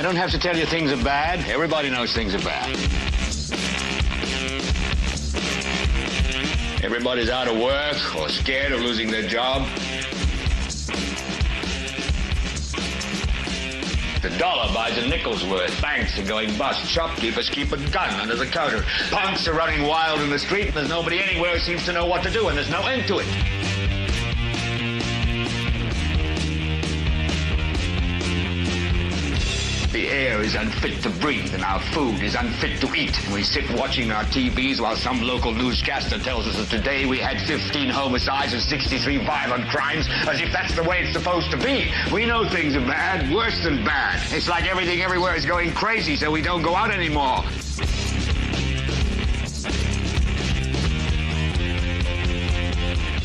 don't have to tell you things are bad. Everybody knows things are bad. Everybody's out of work or scared of losing their job. The dollar buys a nickel's worth. Banks are going bust. Shopkeepers keep a gun under the counter. Punks are running wild in the street, and there's nobody anywhere who seems to know what to do, and there's no end to it. The air is unfit to breathe, and our food is unfit to eat. And we sit watching our TVs while some local newscaster tells us that today we had 15 homicides and 63 violent crimes, as if that's the way it's supposed to be. We know things are bad, worse than bad. It's like everything everywhere is going crazy, so we don't go out anymore.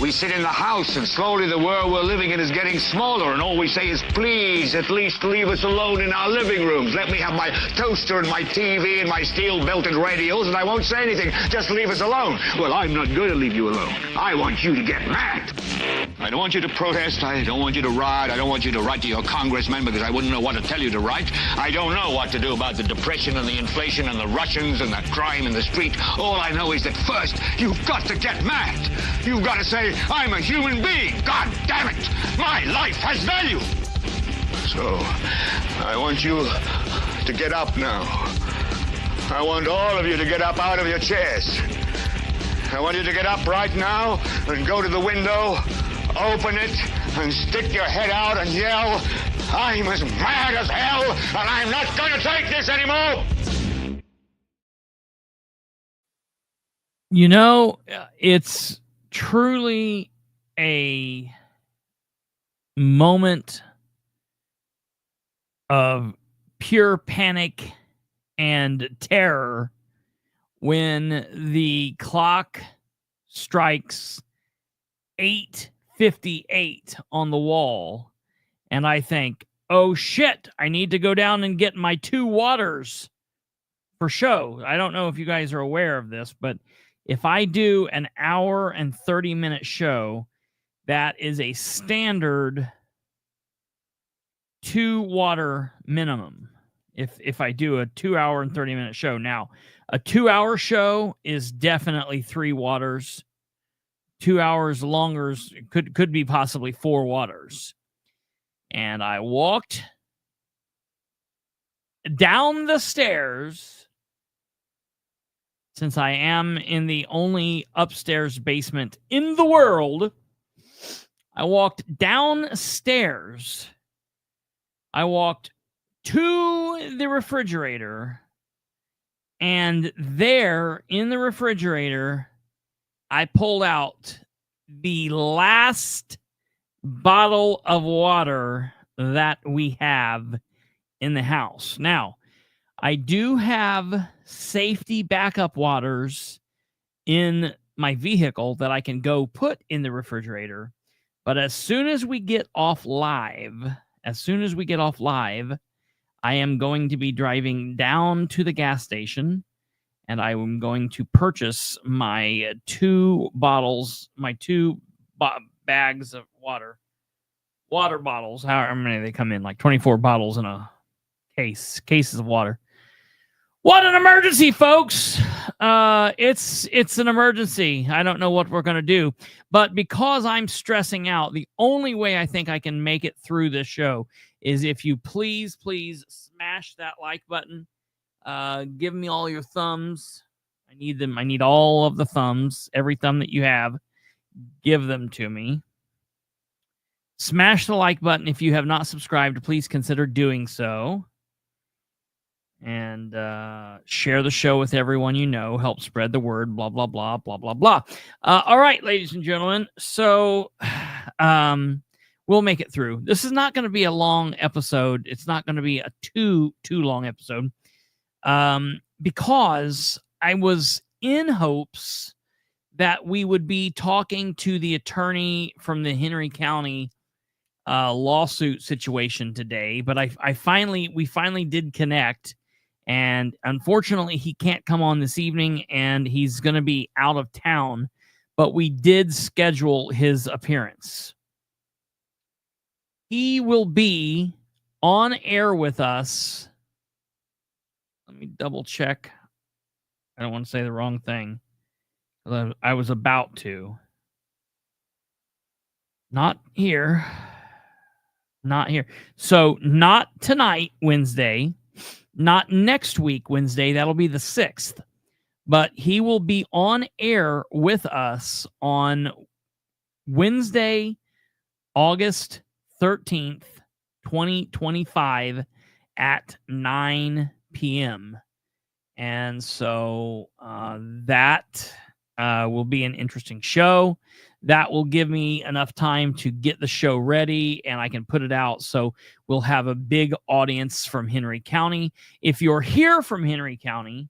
We sit in the house, and slowly the world we're living in is getting smaller, and all we say is, please, at least leave us alone in our living rooms. Let me have my toaster and my TV and my steel-belted radios, and I won't say anything. Just leave us alone. Well, I'm not going to leave you alone. I want you to get mad. I don't want you to protest. I don't want you to riot. I don't want you to write to your congressman, because I wouldn't know what to tell you to write. I don't know what to do about the depression and the inflation and the Russians and the crime in the street. All I know is that first, you've got to get mad. You've got to say, I'm a human being. God damn it. My life has value. So, I want you to get up now. I want all of you to get up out of your chairs. I want you to get up right now and go to the window, open it, and stick your head out and yell, I'm as mad as hell, and I'm not going to take this anymore. You know, it's truly a moment of pure panic and terror when the clock strikes 8:58 on the wall, and I think, oh shit, I need to go down and get my 2 waters for show. I don't know if you guys are aware of this, but if I do an hour and 30-minute show, that is a standard 2 water minimum. If I do a 2 hour and 30-minute show. Now, a 2-hour show is definitely 3 waters. 2 hours longer could be possibly 4 waters. And I walked down the stairs, since I am in the only upstairs basement in the world. I walked downstairs. I walked to the refrigerator, and there in the refrigerator, I pulled out the last bottle of water that we have in the house. Now, I do have safety backup waters in my vehicle that I can go put in the refrigerator. But as soon as we get off live, I am going to be driving down to the gas station, and I am going to purchase my 2 bottles, my 2 bags of water bottles, however many they come in, like 24 bottles in a cases of water. What an emergency, folks. It's an emergency. I don't know what we're going to do. But because I'm stressing out, the only way I think I can make it through this show is if you please smash that like button. Give me all your thumbs. I need them. I need all of the thumbs. Every thumb that you have, give them to me. Smash the like button. If you have not subscribed, please consider doing so. And share the show with everyone you know. Help spread the word. Blah, blah, blah, blah, blah, blah. All right, ladies and gentlemen. So we'll make it through. This is not going to be a long episode. It's not going to be a too long episode. Because I was in hopes that we would be talking to the attorney from the Henry County lawsuit situation today. But we finally did connect. And unfortunately, he can't come on this evening, and he's going to be out of town. But we did schedule his appearance. He will be on air with us Let me double check. I don't want to say the wrong thing. I was about to. Not here. Not here. So not tonight, Wednesday. Not next week, Wednesday. That'll be the 6th. But he will be on air with us on Wednesday, August 13th, 2025 at 9 p.m. And so that will be an interesting show. That will give me enough time to get the show ready and I can put it out. So we'll have a big audience from Henry County. If you're here from Henry County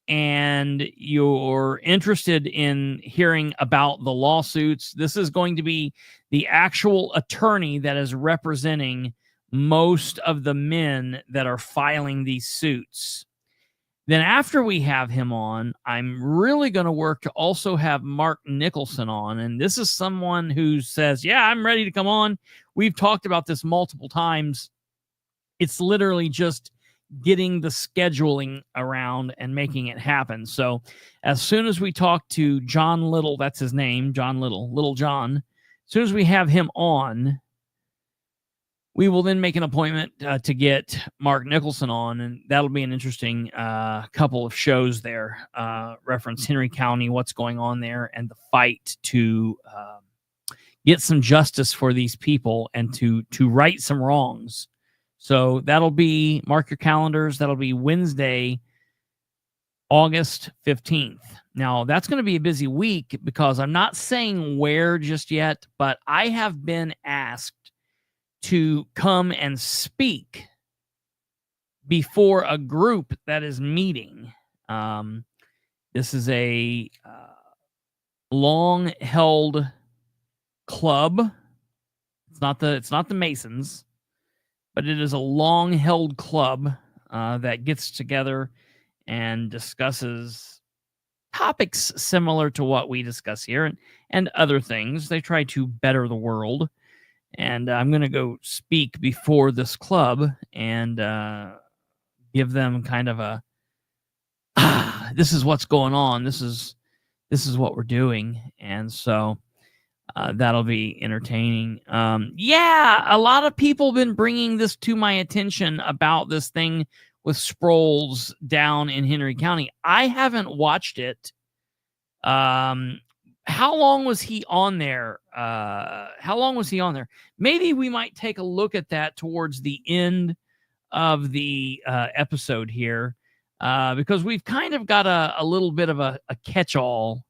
and you're interested in hearing about the lawsuits, this is going to be the actual attorney that is representing most of the men that are filing these suits. Then after we have him on, I'm really going to work to also have Mark Nicholson on. And this is someone who says, yeah, I'm ready to come on. We've talked about this multiple times. It's literally just getting the scheduling around and making it happen. So as soon as we talk to John Little, that's his name, John Little, Little John, as soon as we have him on, we will then make an appointment to get Mark Nicholson on, and that'll be an interesting couple of shows there. Reference Henry County, what's going on there, and the fight to get some justice for these people and to right some wrongs. So that'll be, mark your calendars, that'll be Wednesday, August 15th. Now, that's going to be a busy week because I'm not saying where just yet, but I have been asked to come and speak before a group that is meeting. This is a long-held club. It's not the Masons, but it is a long-held club that gets together and discusses topics similar to what we discuss here and other things. They try to better the world. And I'm going to go speak before this club and give them kind of a, this is what's going on. This is what we're doing. And so that'll be entertaining. Yeah, a lot of people have been bringing this to my attention about this thing with Sproles down in Henry County. I haven't watched it. How long was he on there? Maybe we might take a look at that towards the end of the episode here, because we've kind of got a little bit of a catch-all,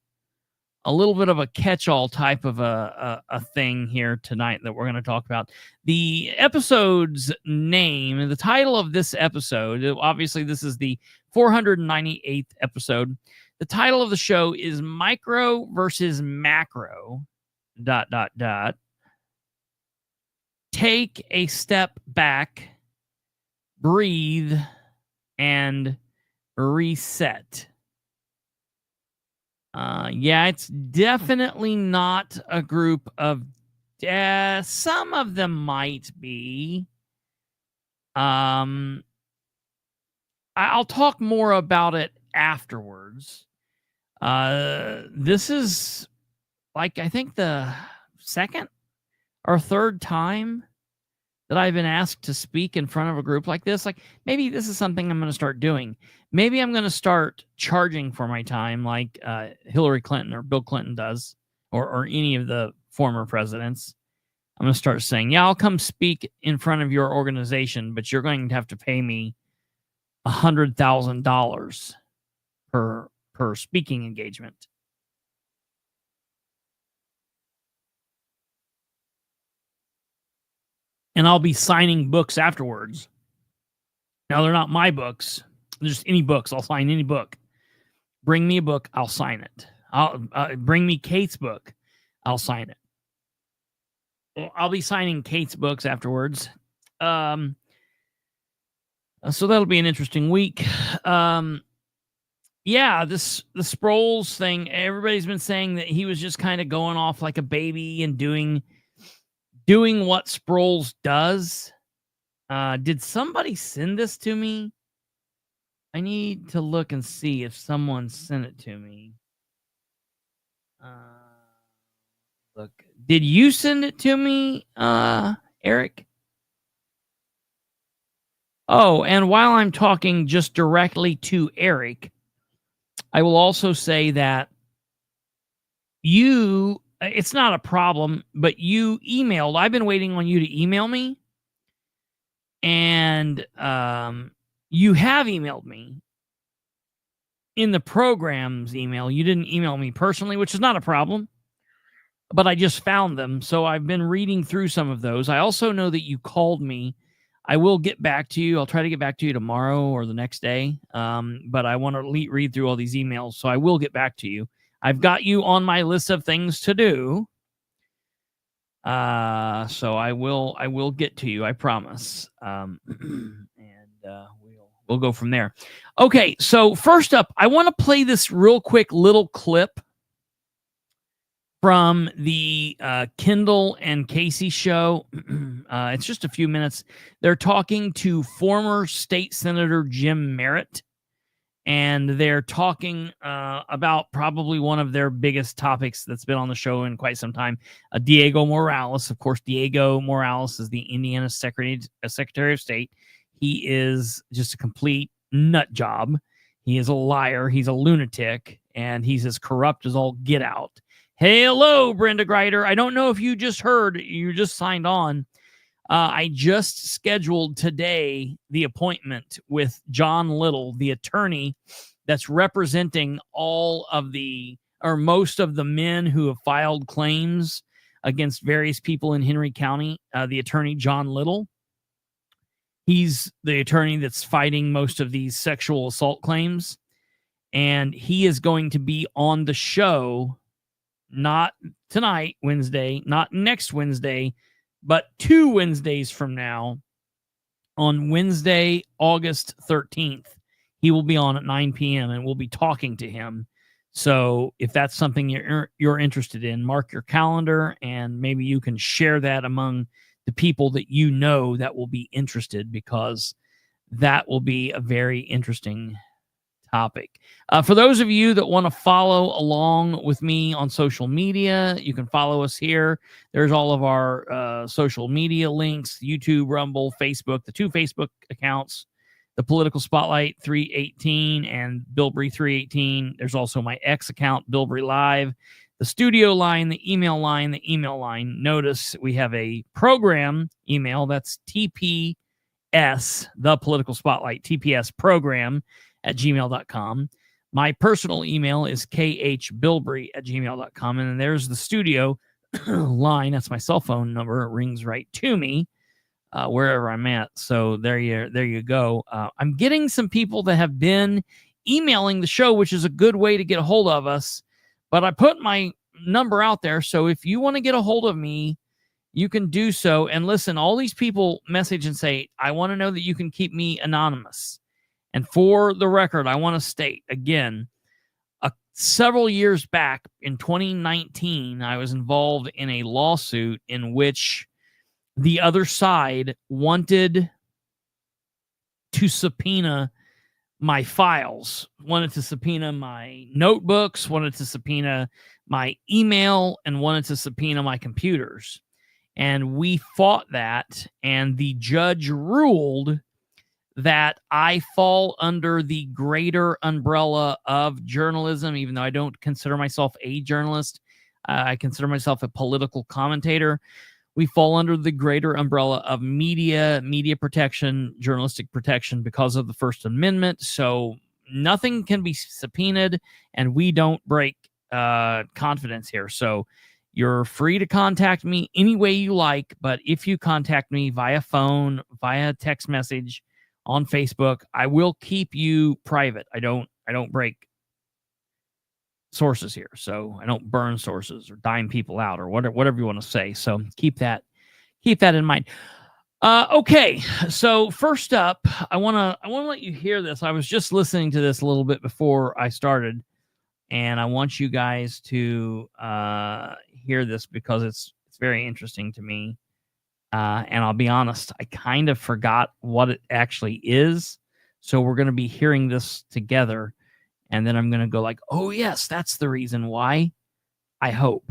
type of a thing here tonight that we're going to talk about. The episode's name, the title of this episode, obviously this is the 498th episode. The title of the show is Micro versus Macro, ... Take a step back, breathe, and reset. Yeah, it's definitely not a group of... some of them might be. I'll talk more about it afterwards. This is like, I think the second or third time that I've been asked to speak in front of a group like this. Like, maybe this is something I'm going to start doing. Maybe I'm going to start charging for my time like Hillary Clinton or Bill Clinton does, or any of the former presidents. I'm going to start saying, yeah, I'll come speak in front of your organization, but you're going to have to pay me $100,000 per speaking engagement. And I'll be signing books afterwards. Now, they're not my books. They're just any books. I'll sign any book. Bring me a book, I'll sign it. Bring me Kate's book, I'll sign it. I'll be signing Kate's books afterwards. So that'll be an interesting week. Yeah, the Sproles thing, everybody's been saying that he was just kind of going off like a baby and doing what Sproles does. Did somebody send this to me? I need to look and see if someone sent it to me. Look, did you send it to me, Eric? Oh, and while I'm talking just directly to Eric, I will also say that it's not a problem, but you emailed. I've been waiting on you to email me, and you have emailed me in the program's email. You didn't email me personally, which is not a problem, but I just found them. So I've been reading through some of those. I also know that you called me. I will get back to you. I'll try to get back to you tomorrow or the next day. But I want to read through all these emails, so I will get back to you. I've got you on my list of things to do. So I will get to you, I promise. And we'll go from there. Okay, so first up, I want to play this real quick little clip from the Kendall and Casey show. It's just a few minutes. They're talking to former state senator Jim Merritt, and they're talking about probably one of their biggest topics that's been on the show in quite some time, Diego Morales. Of course, Diego Morales is the Indiana Secretary of State. He is just a complete nut job. He is a liar. He's a lunatic, and he's as corrupt as all get out. Hello, Brenda Greider. I don't know if you just heard, you just signed on. I just scheduled today the appointment with John Little, the attorney that's representing all of most of the men who have filed claims against various people in Henry County. The attorney, John Little. He's the attorney that's fighting most of these sexual assault claims. And he is going to be on the show, not tonight, Wednesday, not next Wednesday, but 2 Wednesdays from now, on Wednesday, August 13th. He will be on at 9 p.m. and we'll be talking to him. So if that's something you're interested in, mark your calendar, and maybe you can share that among the people that you know that will be interested, because that will be a very interesting topic. For those of you that want to follow along with me on social media, you can follow us here. There's all of our social media links: YouTube, Rumble, Facebook, the 2 Facebook accounts, the Political Spotlight 318 and Bilbrey 318. There's also my X account, Bilbrey Live, the studio line, the email line, the email line. Notice we have a program email. That's TPS, the Political Spotlight, TPS program @gmail.com. My personal email is khbilbrey@gmail.com. And then there's the studio line. That's my cell phone number. It rings right to me wherever I'm at. So there you go. I'm getting some people that have been emailing the show, which is a good way to get a hold of us. But I put my number out there. So if you want to get a hold of me, you can do so. And listen, all these people message and say, I want to know that you can keep me anonymous. And for the record, I want to state again, several years back in 2019, I was involved in a lawsuit in which the other side wanted to subpoena my files, wanted to subpoena my notebooks, wanted to subpoena my email, and wanted to subpoena my computers. And we fought that, and the judge ruled that I fall under the greater umbrella of journalism, even though I don't consider myself a journalist. I consider myself a political commentator. We fall under the greater umbrella of media protection, journalistic protection, because of the First Amendment. So nothing can be subpoenaed, and we don't break confidence here. So you're free to contact me any way you like, but if you contact me via phone, via text message, on Facebook, I will keep you private. I don't break sources here. So I don't burn sources or dime people out or whatever you want to say. So keep that in mind. Okay. So first up, I want to let you hear this. I was just listening to this a little bit before I started, and I want you guys to hear this because it's very interesting to me. And I'll be honest, I kind of forgot what it actually is. So we're going to be hearing this together. And then I'm going to go like, oh, yes, that's the reason why. I hope.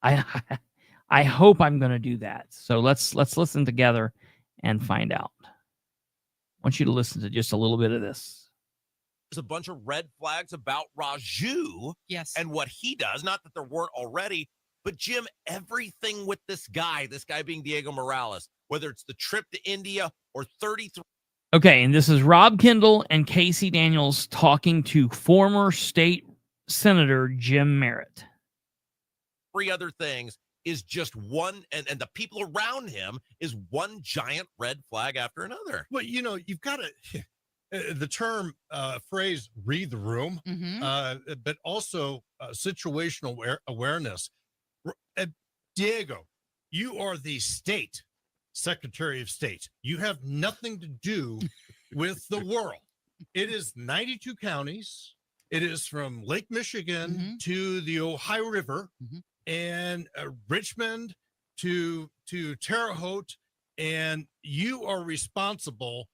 I hope I'm going to do that. So let's listen together and find out. I want you to listen to just a little bit of this. There's a bunch of red flags about Raju and what he does. Not that there weren't already, but Jim, everything with this guy being Diego Morales, whether it's the trip to India or 33. Okay, and this is Rob Kendall and Casey Daniels talking to former state senator Jim Merritt. 3 other things is just one, and the people around him is one giant red flag after another. Well, you've got to the term phrase read the room, but also situational awareness. Diego, you are the state Secretary of State. You have nothing to do with the world. It is 92 counties. It is from Lake Michigan to the Ohio River and Richmond to Terre Haute. And you are responsible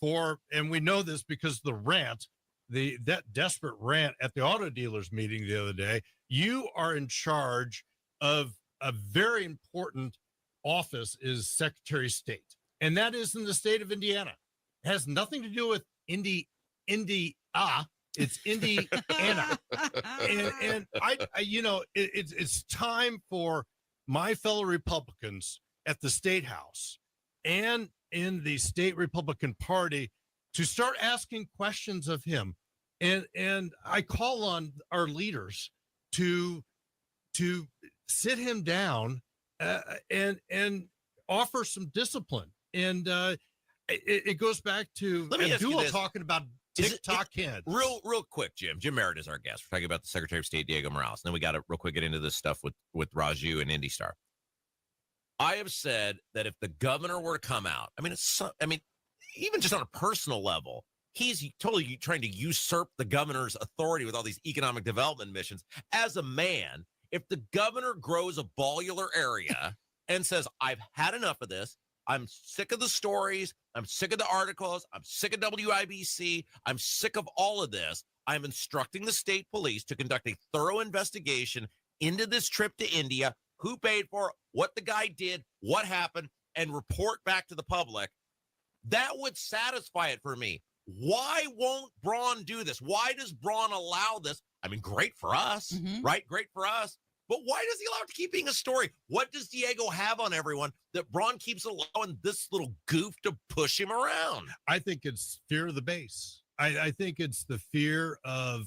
for, and we know this because the rant, that desperate rant at the auto dealers meeting the other day, you are in charge of a very important office is Secretary of State, and that is in the state of Indiana. It has nothing to do with India. It's Indiana, and it's time for my fellow Republicans at the State House and in the state Republican Party to start asking questions of him, and I call on our leaders to sit him down. And offer some discipline. And it goes back to Abdullah talking about TikTok kids. Real quick, Jim. Jim Merritt is our guest. We're talking about the Secretary of State, Diego Morales. And then we got to real quick get into this stuff with Raju and Indy Star. I have said that if the governor were to come out, even just on a personal level, he's totally trying to usurp the governor's authority with all these economic development missions. As a man, if the governor grows a ballular area and says, I've had enough of this, I'm sick of the stories, I'm sick of the articles, I'm sick of WIBC, I'm sick of all of this, I'm instructing the state police to conduct a thorough investigation into this trip to India, who paid for it, what the guy did, what happened, and report back to the public, that would satisfy it for me. Why won't Braun do this? Why does Braun allow this? I mean, great for us, right? Great for us. But why does he allow it to keep being a story? What does Diego have on everyone that Braun keeps allowing this little goof to push him around? I think it's fear of the base. I think it's the fear of...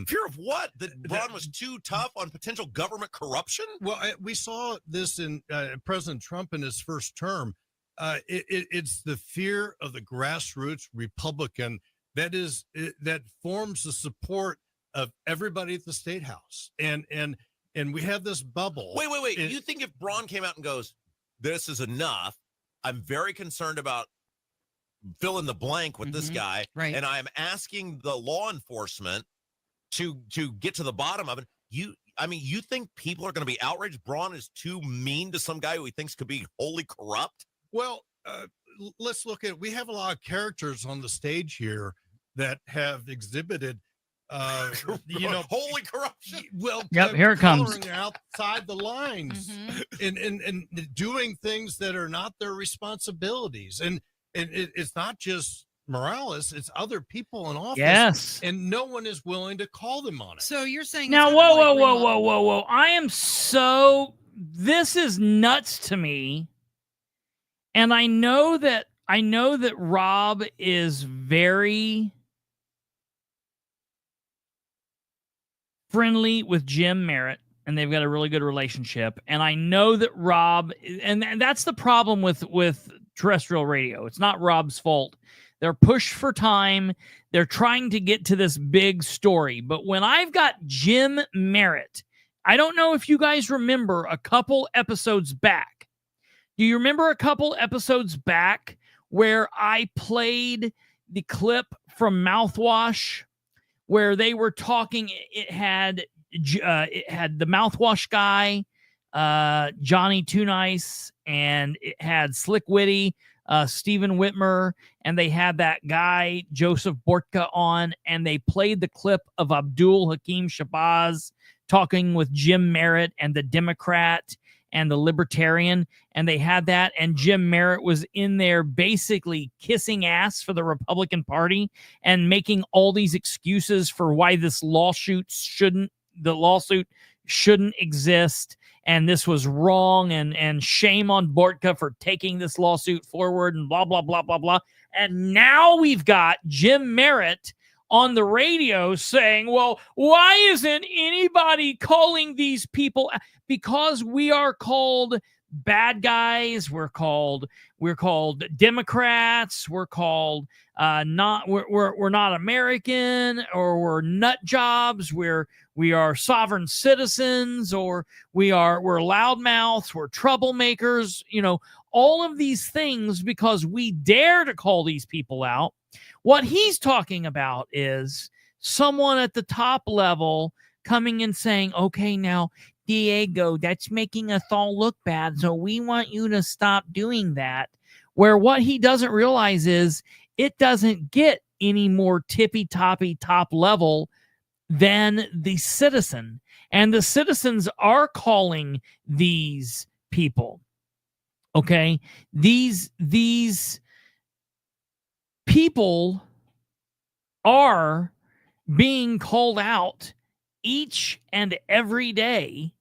fear of what? That Braun was too tough on potential government corruption? Well, we saw this in President Trump in his first term. It's the fear of the grassroots Republican that forms the support of everybody at the State House. And we have this bubble. Wait. You think if Braun came out and goes, this is enough, I'm very concerned about fill in the blank with this guy, right? And I'm asking the law enforcement to get to the bottom of it. You think people are going to be outraged? Braun is too mean to some guy who he thinks could be wholly corrupt? Well, let's look at, we have a lot of characters on the stage here that have exhibited holy corruption. Well, here it comes. Outside the lines and doing things that are not their responsibilities. And it's not just Morales, it's other people in office. Yes. And no one is willing to call them on it. So you're saying now, whoa. This is nuts to me. And I know that Rob is very friendly with Jim Merritt, and they've got a really good relationship. And I know that Rob, and that's the problem with terrestrial radio. It's not Rob's fault. They're pushed for time. They're trying to get to this big story. But when I've got Jim Merritt, I don't know if you guys remember a couple episodes back. Do you remember a couple episodes back where I played the clip from Mouthwash where they were talking? It had the Mouthwash guy, Johnny Too Nice, and it had Slick Witty Stephen Whitmer, and they had that guy, Joseph Bortka, on, and they played the clip of Abdul Hakim Shabazz talking with Jim Merritt and the Democrat and the Libertarian, and they had that, and Jim Merritt was in there basically kissing ass for the Republican Party and making all these excuses for why this lawsuit shouldn't exist, and this was wrong, and shame on Bortka for taking this lawsuit forward, and blah, blah, blah, blah, blah. And now we've got Jim Merritt on the radio saying, well, why isn't anybody calling these people? Because we are called bad guys. We're called Democrats. We're called we're not American, or we're nut jobs. We are sovereign citizens, or we're loudmouths. We're troublemakers. All of these things because we dare to call these people out. What he's talking about is someone at the top level coming and saying, okay, now, Diego, that's making us all look bad, so we want you to stop doing that. Where what he doesn't realize is it doesn't get any more tippy-toppy top level than the citizen. And the citizens are calling these people. Okay? These people are being called out each and every day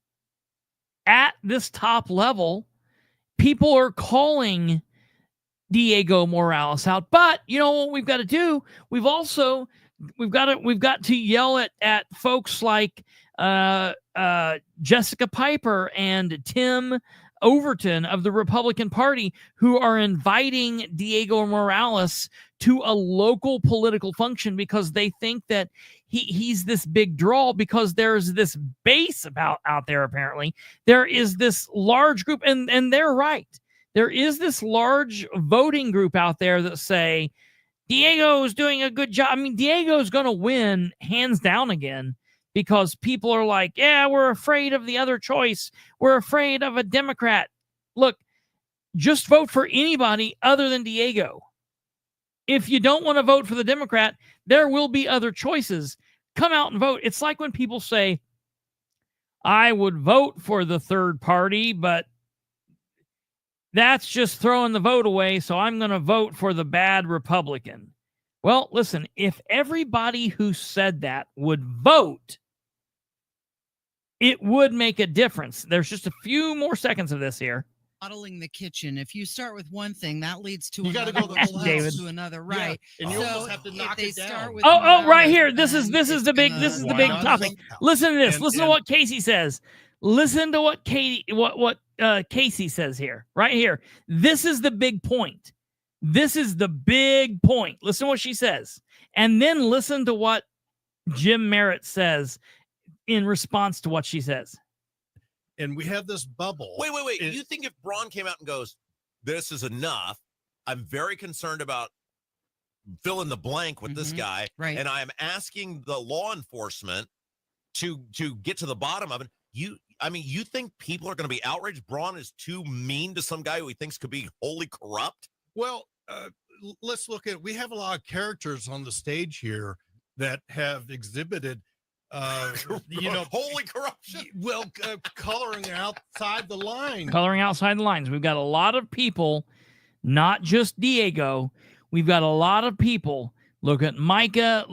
at this top level. People are calling Diego Morales out. But you know what we've got to do? We've got to yell at folks like Jessica Piper and Tim Overton of the Republican Party, who are inviting Diego Morales to a local political function because they think that he's this big draw, because there's this base out there. Apparently there is this large group, and they're right. There is this large voting group out there that say Diego's doing a good job. I mean, Diego's going to win hands down again, because people are like, yeah, we're afraid of the other choice. We're afraid of a Democrat. Look, just vote for anybody other than Diego. If you don't want to vote for the Democrat, there will be other choices. Come out and vote. It's like when people say, I would vote for the third party, but that's just throwing the vote away, so I'm going to vote for the bad Republican. Well, listen, if everybody who said that would vote, it would make a difference. There's just a few more seconds of this here. Modeling the kitchen. If you start with one thing, that leads to You another, gotta go to another, right? Yeah. And you almost have to knock it down. Right here. This is the big topic. Listen to this. Listen to what Casey says. Listen to what Casey says here. Right here. This is the big point. This is the big point. Listen to what she says. And then listen to what Jim Merritt says in response to what she says. And we have this bubble. Wait. You think if Braun came out and goes, this is enough, I'm very concerned about fill in the blank with this guy, right? And I am asking the law enforcement to get to the bottom of it. You think people are going to be outraged? Braun is too mean to some guy who he thinks could be wholly corrupt? Well, let's look at, we have a lot of characters on the stage here that have exhibited holy corruption. Well, coloring outside the line. Coloring outside the lines. We've got a lot of people, not just Diego. We've got a lot of people. Look at Micah,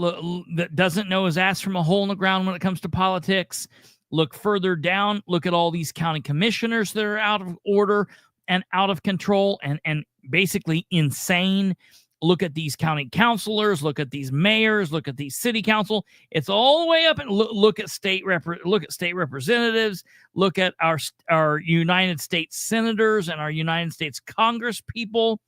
that doesn't know his ass from a hole in the ground when it comes to politics. Look further down. Look at all these county commissioners that are out of order and out of control and basically insane. Look at these county councilors. Look at these mayors. Look at these city council. It's all the way up, and look at state representatives. Look at our United States senators and our United States Congress people.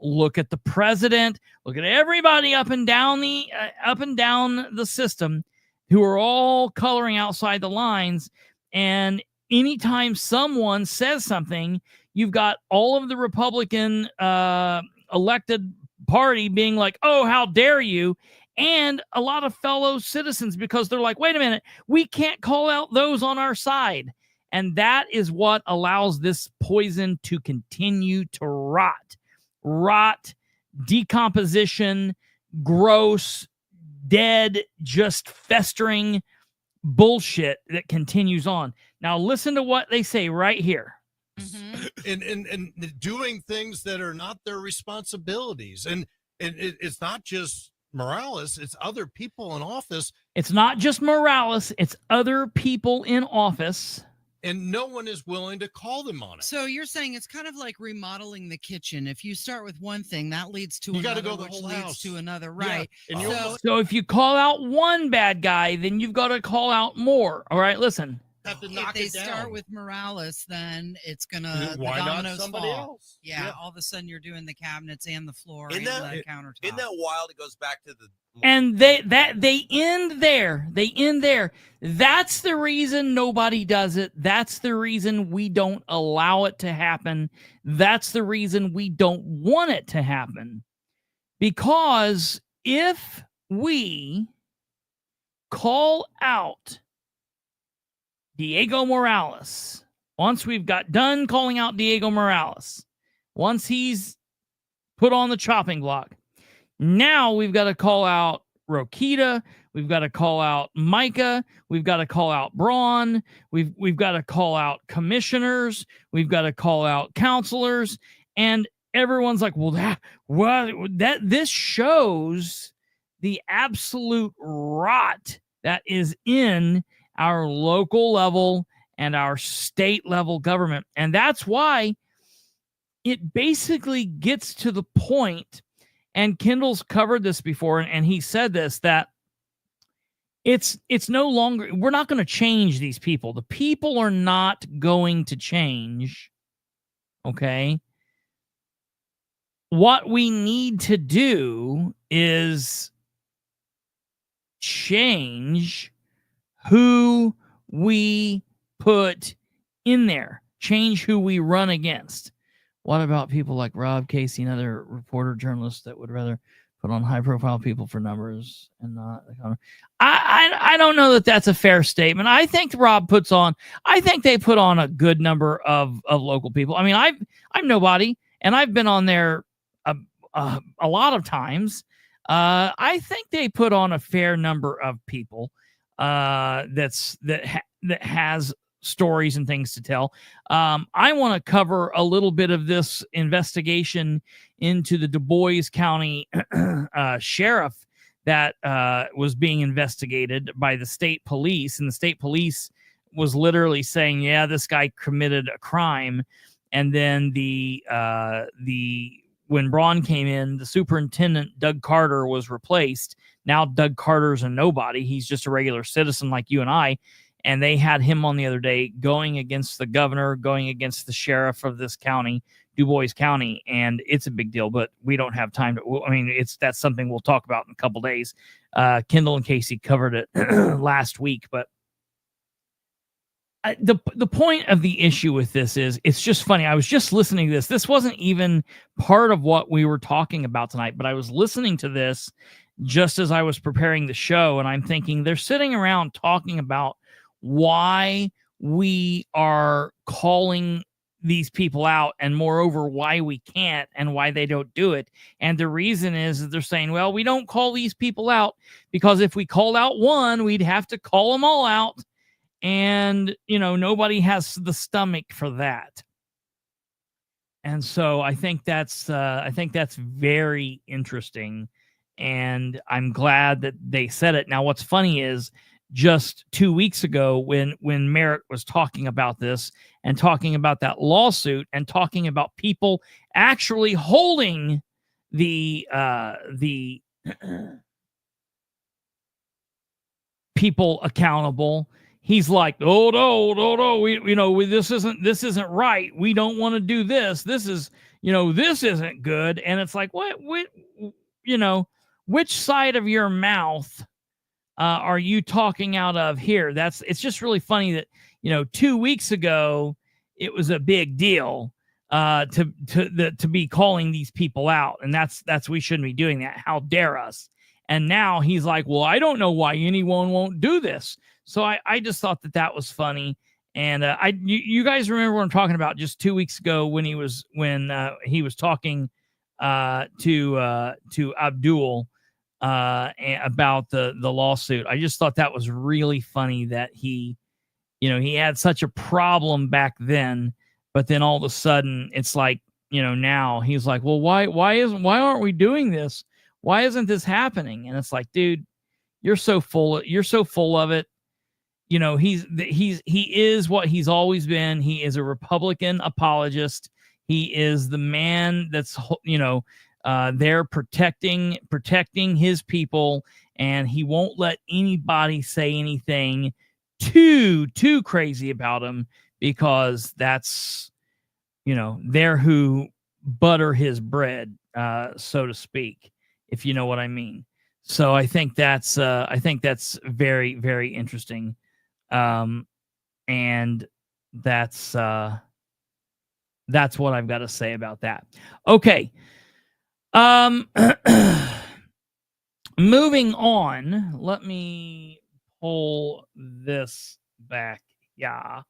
Look at the president. Look at everybody up and down the system, who are all coloring outside the lines. And anytime someone says something, you've got all of the Republican elected party being like, oh, how dare you? And a lot of fellow citizens, because they're like, wait a minute, we can't call out those on our side. And that is what allows this poison to continue to rot rot, decomposition, gross, dead, just festering bullshit that continues on. Now listen to what they say right here. And doing things that are not their responsibilities. And it's not just Morales, it's other people in office. It's not just Morales, it's other people in office. And no one is willing to call them on it. So you're saying it's kind of like remodeling the kitchen. If you start with one thing, that leads to You another, gotta go the which whole leads house. to another, Yeah. right? And you almost So if you call out one bad guy, then you've got to call out more. All right, listen. have to if knock they it down. start with Morales, then it's gonna the Why not dominoes somebody fall. else? Yeah, all of a sudden you're doing the cabinets and the floor Isn't and that- the countertop. Isn't that wild? It goes back to the And they end there. They end there. That's the reason nobody does it. That's the reason we don't allow it to happen. That's the reason we don't want it to happen. Because if we call out Diego Morales, once we've got done calling out Diego Morales, once he's put on the chopping block, now we've got to call out Rokita. We've got to call out Micah. We've got to call out Braun. We've got to call out commissioners. We've got to call out counselors. And everyone's like, well, this shows the absolute rot that is in our local level and our state level government. And that's why it basically gets to the point, and Kendall's covered this before, and he said this, that it's no longer, we're not going to change these people. The people are not going to change. Okay. What we need to do is change who we put in there, change who we run against. What about people like Rob Casey and other reporter journalists that would rather put on high-profile people for numbers and not? I don't know that that's a fair statement. I think they put on a good number of local people. I mean, I'm nobody, and I've been on there a lot of times. I think they put on a fair number of people that has stories and things to tell. I want to cover a little bit of this investigation into the Du Bois County sheriff that was being investigated by the state police, and the state police was literally saying, yeah, this guy committed a crime. And then when Braun came in, the superintendent, Doug Carter, was replaced. Now Doug Carter's a nobody. He's just a regular citizen like you and I. And they had him on the other day going against the governor, going against the sheriff of this county, Du Bois County. And it's a big deal, but we don't have time to, I mean, that's something we'll talk about in a couple days. Kendall and Casey covered it last week, but the point of the issue with this is, it's just funny. I was just listening to this. This wasn't even part of what we were talking about tonight, but I was listening to this just as I was preparing the show, and I'm thinking they're sitting around talking about why we are calling these people out, and moreover, why we can't and why they don't do it. And the reason is that they're saying, well, we don't call these people out because if we called out one, we'd have to call them all out. And, nobody has the stomach for that. And so I think that's very interesting. And I'm glad that they said it. Now, what's funny is just 2 weeks ago when Merritt was talking about this and talking about that lawsuit and talking about people actually holding the people accountable, he's like, oh no, this isn't right. We don't want to do this. This is, this isn't good. And it's like, what, which side of your mouth are you talking out of here? It's just really funny that, 2 weeks ago, it was a big deal to be calling these people out. And that's, we shouldn't be doing that. How dare us? And now he's like, well, I don't know why anyone won't do this. So I just thought that was funny. And you guys remember what I'm talking about just 2 weeks ago when he was talking to Abdul about the lawsuit. I just thought that was really funny that he had such a problem back then, but then all of a sudden it's like, now he's like, well, why aren't we doing this? Why isn't this happening? And it's like, dude, you're so full of it. He is what he's always been. He is a Republican apologist. He is the man that's, there protecting his people, and he won't let anybody say anything too crazy about him, because that's, they're who butter his bread, so to speak, if you know what I mean. So I think that's very, very interesting. And that's what I've got to say about that. Okay. Moving on, let me pull this back. Yeah.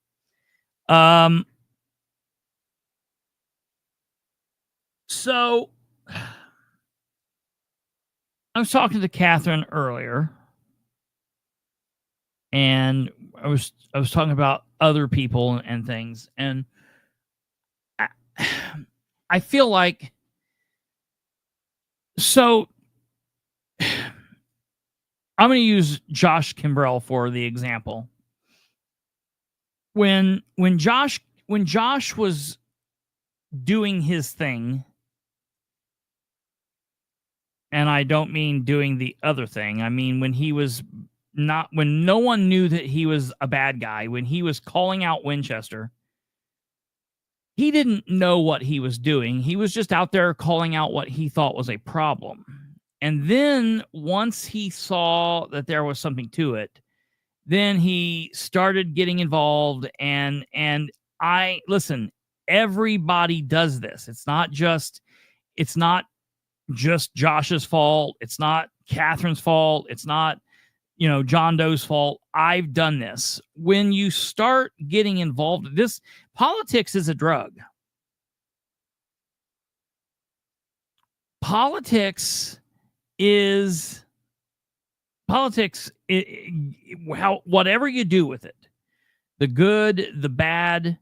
So I was talking to Catherine earlier, and I was talking about other people and things, and I feel like, so I'm going to use Josh Kimbrell for the example. When Josh was doing his thing, and I don't mean doing the other thing, I mean when no one knew that he was a bad guy, when he was calling out Winchester, he didn't know what he was doing. He was just out there calling out what he thought was a problem. And then once he saw that there was something to it, then he started getting involved. And listen, everybody does this. It's not just Josh's fault. It's not Catherine's fault. It's not, John Doe's fault. I've done this. When you start getting involved, politics is a drug. Politics, whatever you do with it, the good, the bad,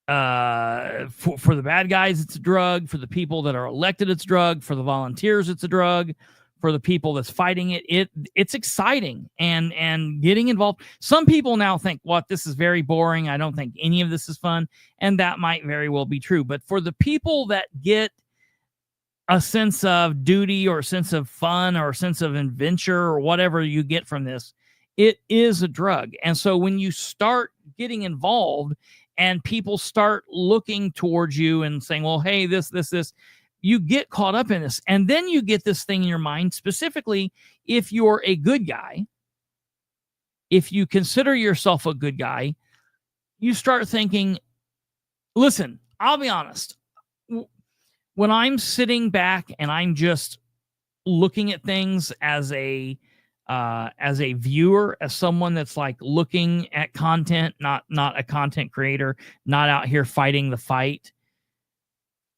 for the bad guys, it's a drug. For the people that are elected, it's a drug. For the volunteers, it's a drug. For the people that's fighting it, it's exciting and getting involved. Some people now think, this is very boring. I don't think any of this is fun. And that might very well be true. But for the people that get a sense of duty or a sense of fun or a sense of adventure or whatever you get from this, it is a drug. And so when you start getting involved and people start looking towards you and saying, well, hey, this, you get caught up in this. And then you get this thing in your mind, specifically if you're a good guy, if you consider yourself a good guy, you start thinking, listen, I'll be honest. When I'm sitting back and I'm just looking at things as a viewer, as someone that's like looking at content, not a content creator, not out here fighting the fight,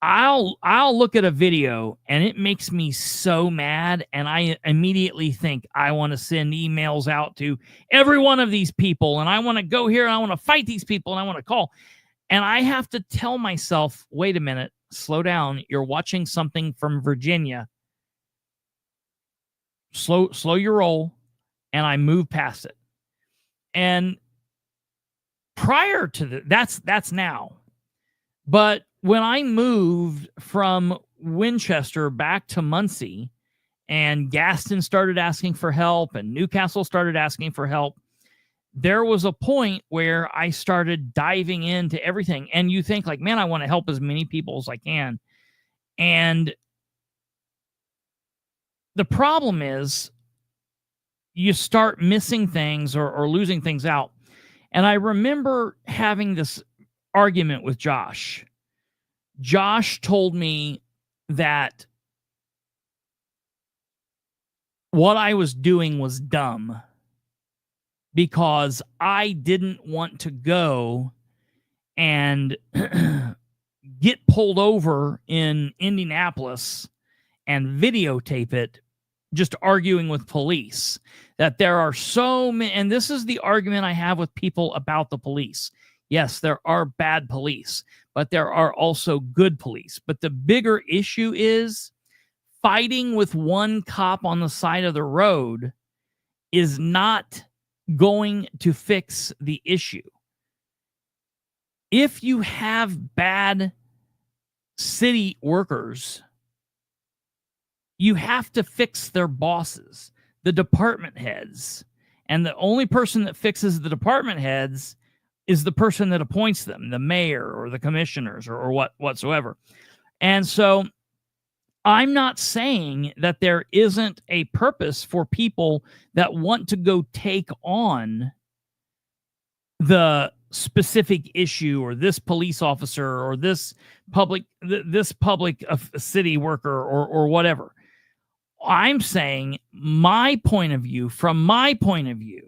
I'll look at a video and it makes me so mad, and I immediately think I want to send emails out to every one of these people, and I want to go here and I want to fight these people and I want to call. And I have to tell myself, wait a minute, slow down. You're watching something from Virginia. Slow your roll. And I move past it. And prior to that's now. But when I moved from Winchester back to Muncie, and Gaston started asking for help and Newcastle started asking for help, there was a point where I started diving into everything. And you think like, man, I want to help as many people as I can. And the problem is you start missing things or losing things out. And I remember having this argument with Josh. Josh told me that what I was doing was dumb because I didn't want to go and get pulled over in Indianapolis and videotape it just arguing with police. That there are so many, and this is the argument I have with people about the police. Yes, there are bad police, but there are also good police. But the bigger issue is fighting with one cop on the side of the road is not going to fix the issue. If you have bad city workers, you have to fix their bosses, the department heads. And the only person that fixes the department heads is the person that appoints them, the mayor or the commissioners or whatsoever. And so I'm not saying that there isn't a purpose for people that want to go take on the specific issue or this police officer or this public city worker or whatever. I'm saying my point of view, from my point of view,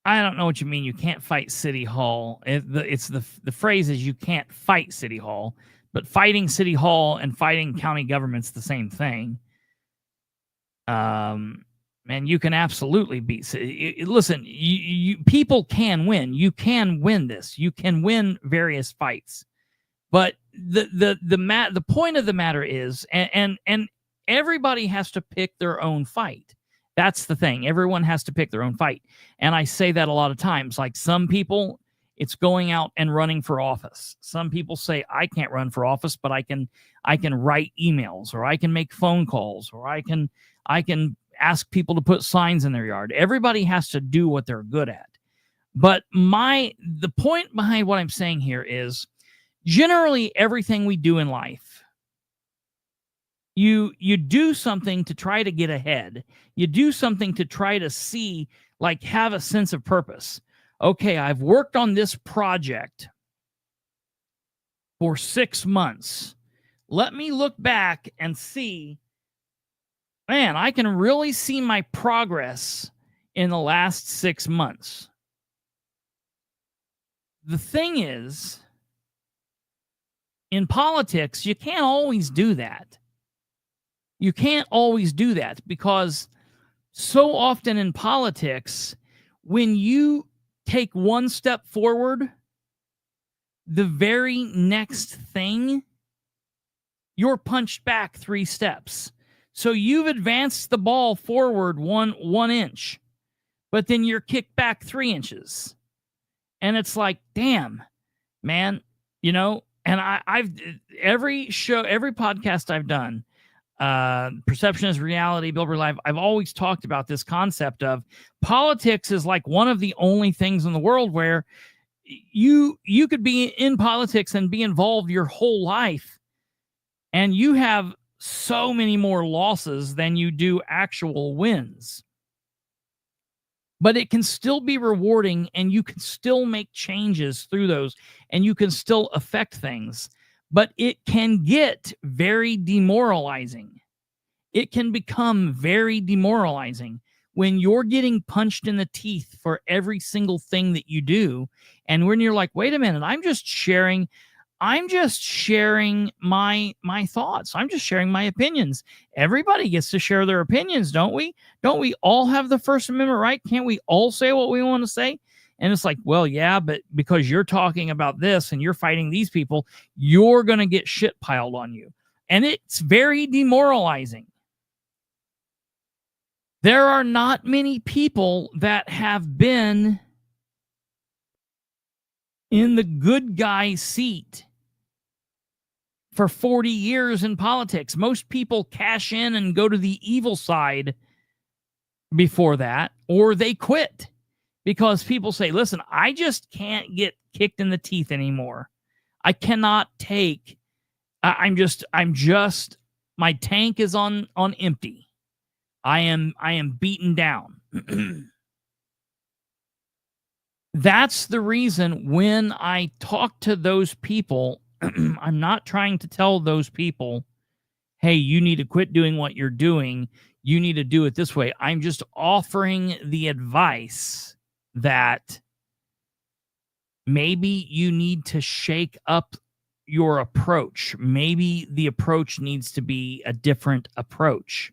I don't know what you mean. You can't fight City Hall. The phrase is you can't fight City Hall, but fighting City Hall and fighting county government's the same thing. Man, you can absolutely beat. Listen, people can win. You can win this. You can win various fights, but the point of the matter is, and everybody has to pick their own fight. That's the thing. Everyone has to pick their own fight, and I say that a lot of times. Like some people, it's going out and running for office. Some people say I can't run for office, but I can write emails, or I can make phone calls, or I can ask people to put signs in their yard. Everybody has to do what they're good at. But the point behind what I'm saying here is generally everything we do in life, you do something to try to get ahead. You do something to try to see, like, have a sense of purpose. Okay, I've worked on this project for 6 months. Let me look back and see, man, I can really see my progress in the last 6 months. The thing is, in politics, you can't always do that. You can't always do that because so often in politics, when you take one step forward, the very next thing, you're punched back 3 steps. So you've advanced the ball forward one inch, but then you're kicked back 3 inches. And it's like, damn, man, and I've every podcast I've done, Perception is Reality, Bilbrey Live, I've always talked about this concept of politics is like one of the only things in the world where you could be in politics and be involved your whole life, and you have so many more losses than you do actual wins. But it can still be rewarding, and you can still make changes through those, and you can still affect things. But it can get very demoralizing. It can become very demoralizing when you're getting punched in the teeth for every single thing that you do. And when you're like, wait a minute, I'm just sharing my thoughts. I'm just sharing my opinions. Everybody gets to share their opinions, don't we? Don't we all have the First Amendment right? Can't we all say what we want to say? And it's like, well, yeah, but because you're talking about this and you're fighting these people, you're going to get shit piled on you. And it's very demoralizing. There are not many people that have been in the good guy seat for 40 years in politics. Most people cash in and go to the evil side before that, or they quit because people say, listen, I just can't get kicked in the teeth anymore. I cannot take, I'm just, my tank is on empty. I am beaten down. That's the reason when I talk to those people, I'm not trying to tell those people, hey, you need to quit doing what you're doing. you need to do it this way. I'm just offering the advice that maybe you need to shake up your approach. Maybe the approach needs to be a different approach.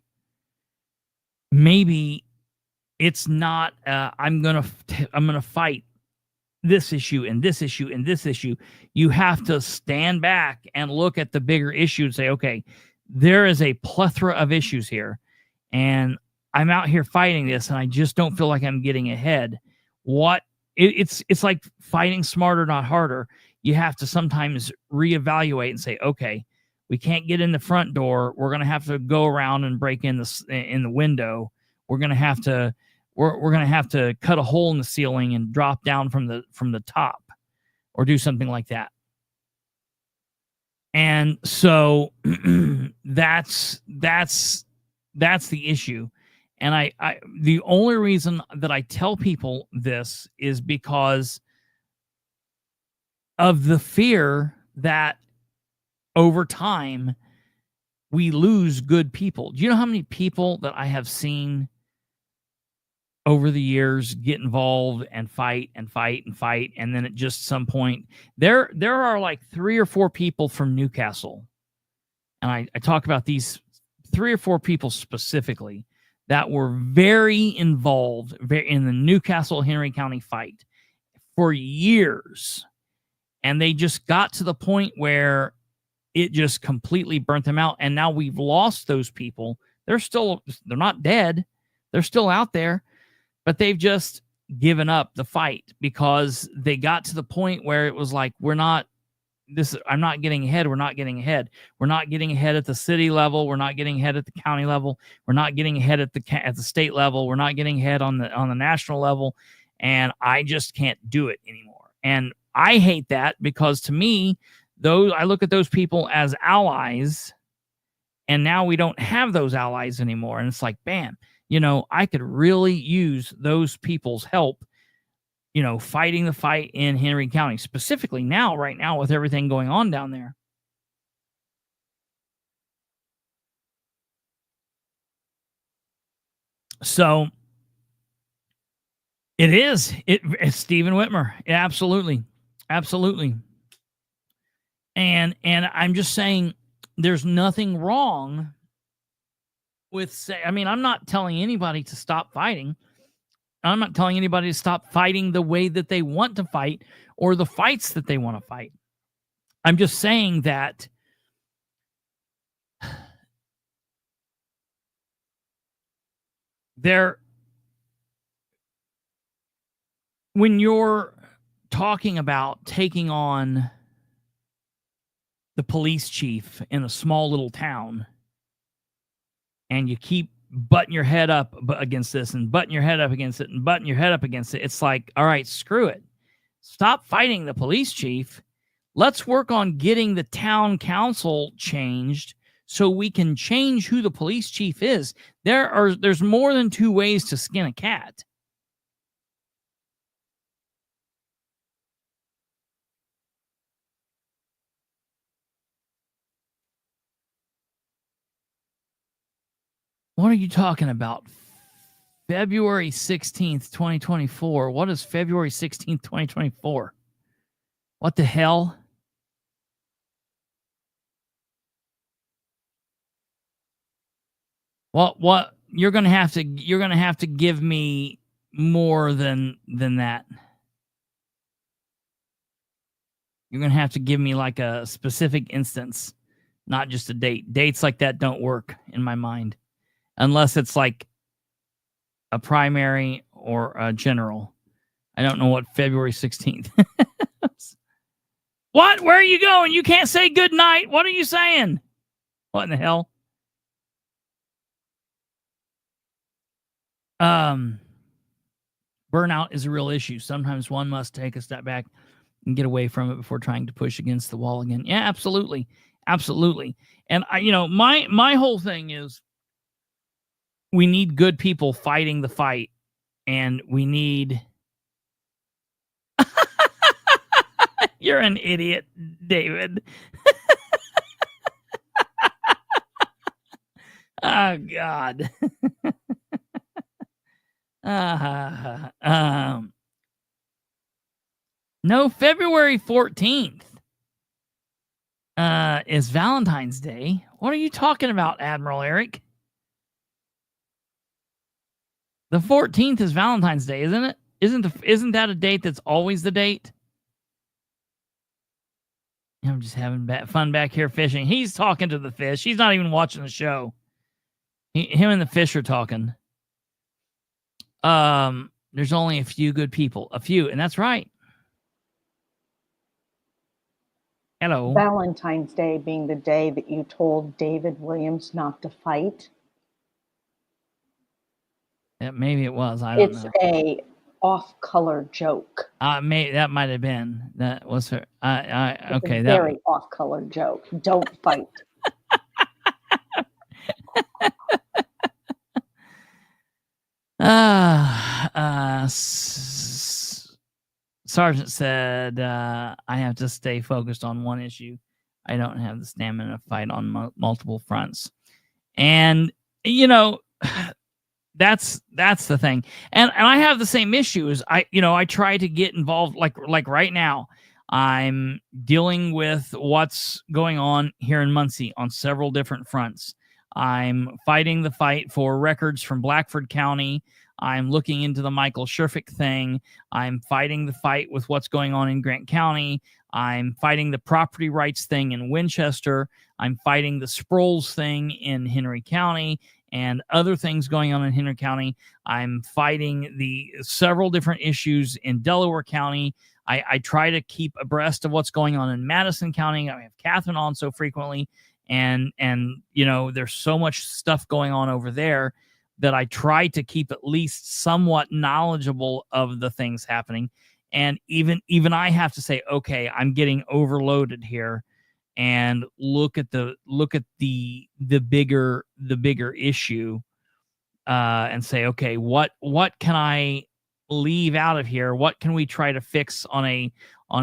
Maybe it's not I'm gonna fight this issue and this issue and this issue. You have to stand back and look at the bigger issue and say, okay, there is a plethora of issues here, and I'm out here fighting this, and I just don't feel like I'm getting ahead. It's like fighting smarter, not harder. You have to sometimes reevaluate and say, okay, we can't get in the front door. We're going to have to go around and break in the window. We're going to have to cut a hole in the ceiling and drop down from the top, or do something like that. And so that's the issue. And I the only reason that I tell people this is because of the fear that over time we lose good people. Do you know how many people that I have seen over the years get involved and fight and fight and fight, and then at just some point there are like 3 or 4 people from Newcastle, and I talk about these 3 or 4 people specifically that were very involved in the Newcastle Henry County fight for years, and they just got to the point where it just completely burnt them out. And now we've lost those people. They're not dead. They're still out there, but they've just given up the fight because they got to the point where it was like, I'm not getting ahead. We're not getting ahead. We're not getting ahead at the city level. We're not getting ahead at the county level. We're not getting ahead at the state level. We're not getting ahead on the national level. And I just can't do it anymore. And I hate that, because to me, I look at those people as allies, and now we don't have those allies anymore. And it's like, bam, I could really use those people's help, fighting the fight in Henry County, specifically right now with everything going on down there. So it's Stephen Whitmer. Yeah, absolutely. Absolutely. And I'm just saying, there's nothing wrong with I'm not telling anybody to stop fighting. I'm not telling anybody to stop fighting the way that they want to fight or the fights that they want to fight. I'm just saying that when you're talking about taking on the police chief in a small little town, and you keep butting your head up against this and butting your head up against it and butting your head up against it, it's like, all right, screw it. Stop fighting the police chief. Let's work on getting the town council changed so we can change who the police chief is. There's more than 2 ways to skin a cat. What are you talking about? February 16th, 2024. What is February 16th, 2024? What the hell? What you're going to have to give me more than that. You're going to have to give me like a specific instance, not just a date. Dates like that don't work in my mind. Unless it's like a primary or a general. I don't know what February 16th. What? Where are you going? You can't say good night. What are you saying? What in the hell? Burnout is a real issue. Sometimes one must take a step back and get away from it before trying to push against the wall again. Yeah, absolutely. Absolutely. And my whole thing is, we need good people fighting the fight, and we need... You're an idiot, David. Oh God. No, February 14th is Valentine's Day. What are you talking about, Admiral Eric? The 14th is Valentine's Day, isn't it? Isn't that a date that's always the date? I'm just having fun back here fishing. He's talking to the fish. He's not even watching the show. Him and the fish are talking. There's only a few good people. A few, and that's right. Hello. Valentine's Day being the day that you told David Williams not to fight. Yeah, maybe it was. I don't know. It's a off-color joke. That might have been. That was her. Okay. Very off-color joke. Don't fight. Sergeant said, I have to stay focused on one issue. I don't have the stamina to fight on multiple fronts. And, that's the thing. And I have the same issues. I try to get involved, like right now. I'm dealing with what's going on here in Muncie on several different fronts. I'm fighting the fight for records from Blackford County. I'm looking into the Michael Sherfick thing. I'm fighting the fight with what's going on in Grant County. I'm fighting the property rights thing in Winchester. I'm fighting the Sproles thing in Henry County and other things going on in Henry County. I'm fighting the several different issues in Delaware County. I try to keep abreast of what's going on in Madison County. I have Catherine on so frequently, and there's so much stuff going on over there that I try to keep at least somewhat knowledgeable of the things happening. And even I have to say, okay, I'm getting overloaded here, and look at the bigger issue, and say, okay, what can I leave out of here? What can we try to fix on a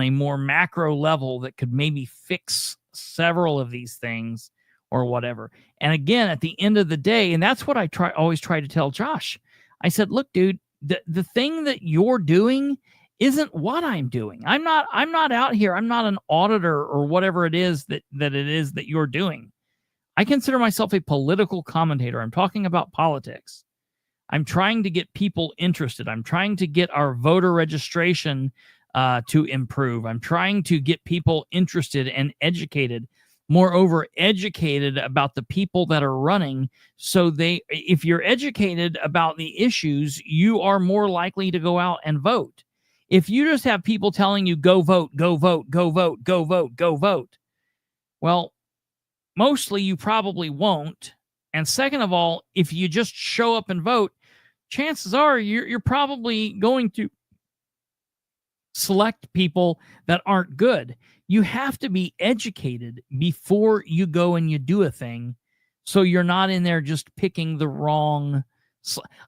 more macro level that could maybe fix several of these things or whatever? And again, at the end of the day, and that's what I always try to tell Josh. I said, look, dude, the thing that you're doing isn't what I'm doing. I'm not out here. I'm not an auditor or whatever it is that it is that you're doing. I consider myself a political commentator. I'm talking about politics. I'm trying to get people interested. I'm trying to get our voter registration to improve. I'm trying to get people interested and educated. Moreover, educated about the people that are running. So if you're educated about the issues, you are more likely to go out and vote. If you just have people telling you, go vote, go vote, go vote, go vote, go vote, well, mostly you probably won't. And second of all, if you just show up and vote, chances are you're probably going to select people that aren't good. You have to be educated before you go and you do a thing, so you're not in there just picking the wrong.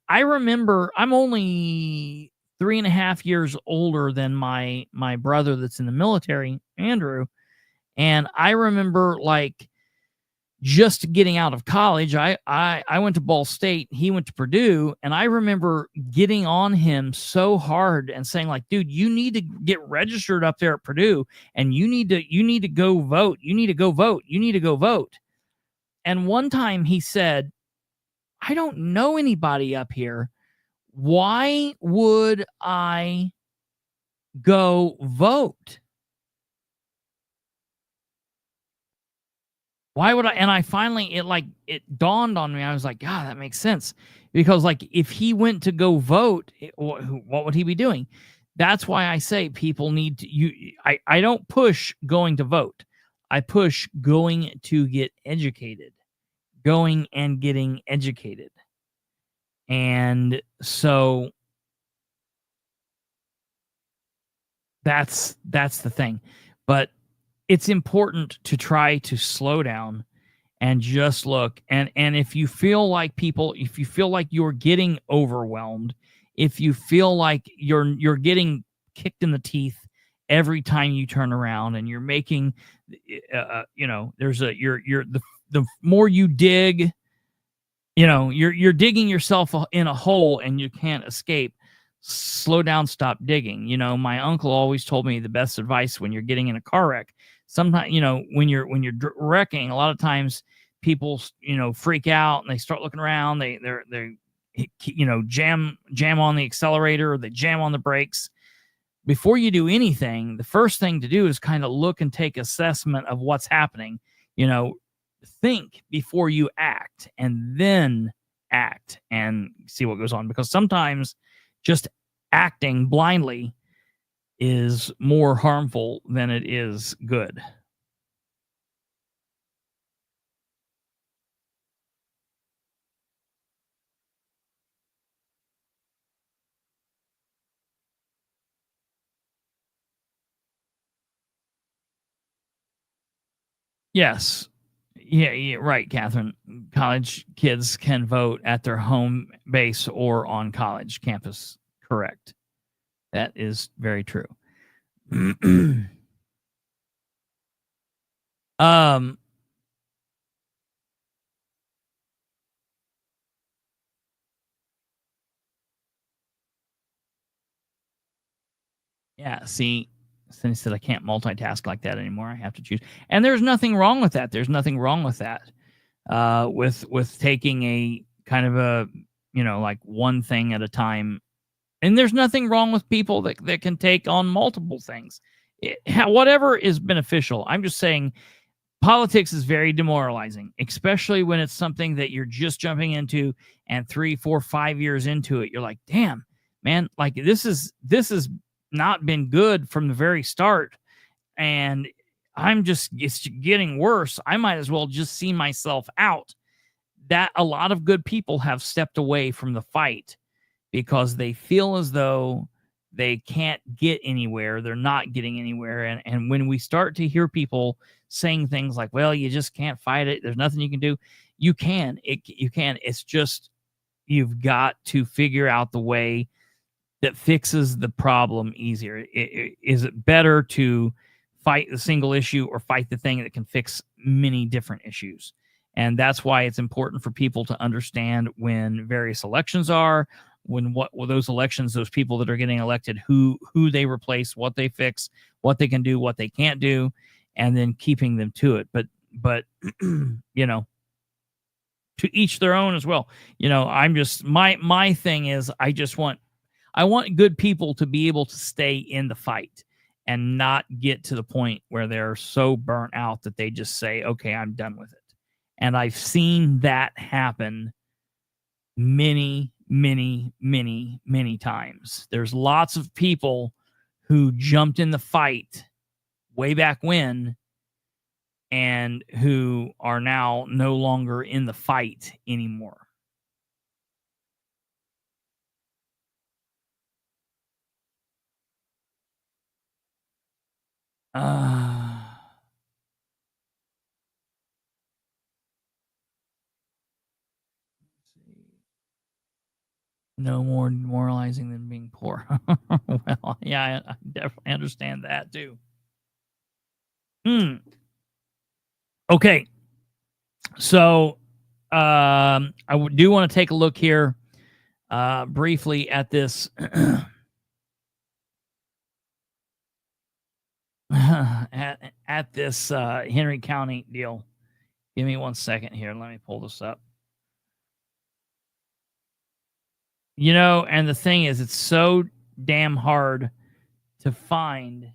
I remember, I'm only 3.5 years older than my brother that's in the military, Andrew, and I remember just getting out of college. I went to Ball State, he went to Purdue, and I remember getting on him so hard and saying, dude, you need to get registered up there at Purdue, and you need to go vote. You need to go vote. You need to go vote. And one time he said, I don't know anybody up here. Why would I go vote? Why would I? And I finally, it dawned on me. I was like, God, that makes sense. Because if he went to go vote, what would he be doing? That's why I say people need to, I don't push going to vote. I push going to get educated, going and getting educated. And so that's the thing. But it's important to try to slow down and just look. And if you feel like you're getting overwhelmed, if you feel like you're getting kicked in the teeth every time you turn around, and you're making, the more you dig, you're digging yourself in a hole and you can't escape. Slow down, stop digging. My uncle always told me the best advice when you're getting in a car wreck. Sometimes, when you're wrecking, a lot of times people, freak out and they start looking around. They jam on the accelerator, or they jam on the brakes. Before you do anything, the first thing to do is kind of look and take assessment of what's happening. Think before you act, and then act and see what goes on, because sometimes just acting blindly is more harmful than it is good. Yes. Yeah, right, Catherine. College kids can vote at their home base or on college campus. Correct. That is very true. Yeah, see, Cindy said I can't multitask like that anymore. I have to choose. And there's nothing wrong with that. There's nothing wrong with that. With taking a kind of a, like one thing at a time. And there's nothing wrong with people that can take on multiple things. Whatever is beneficial. I'm just saying politics is very demoralizing, especially when it's something that you're just jumping into, and 3, 4, 5 years into it, you're like, damn, man, like this has not been good from the very start. And it's getting worse. I might as well just see myself out. That a lot of good people have stepped away from the fight because they feel as though they can't get anywhere. They're not getting anywhere. And when we start to hear people saying things like, well, you just can't fight it, there's nothing you can do. You can. It's just, you've got to figure out the way that fixes the problem easier. Is it better to fight the single issue or fight the thing that can fix many different issues? And that's why it's important for people to understand when various elections are, when those elections, those people that are getting elected, who they replace, what they fix, what they can do, what they can't do, and then keeping them to it. But to each their own as well. I'm just, my thing is, I want good people to be able to stay in the fight and not get to the point where they're so burnt out that they just say, okay, I'm done with it. And I've seen that happen many, many, many, many times. There's lots of people who jumped in the fight way back when and who are now no longer in the fight anymore. No more demoralizing than being poor. Well, yeah, I definitely understand that too. Okay. So I do want to take a look here briefly at this at this Henry County deal. Give me 1 second here. Let me pull this up. And the thing is, it's so damn hard to find.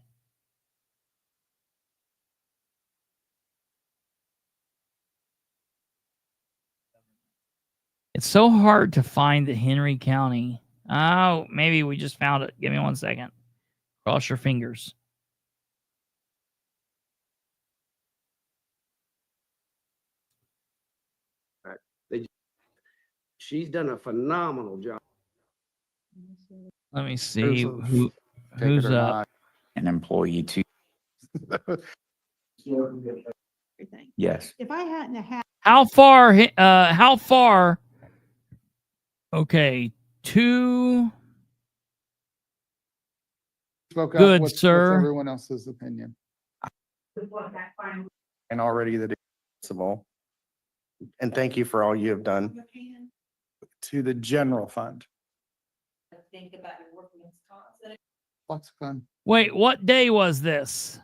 It's so hard to find the Henry County. Oh, maybe we just found it. Give me 1 second. Cross your fingers. She's done a phenomenal job. Let me see who's up. An employee too. Yes. If I hadn't had How far? Okay, 2. Spoke Good, up. What's sir. everyone else's opinion? And already that it's of all. And thank you for all you have done. To the general fund. Think about your workman's comp. What's fun? Wait, what day was this?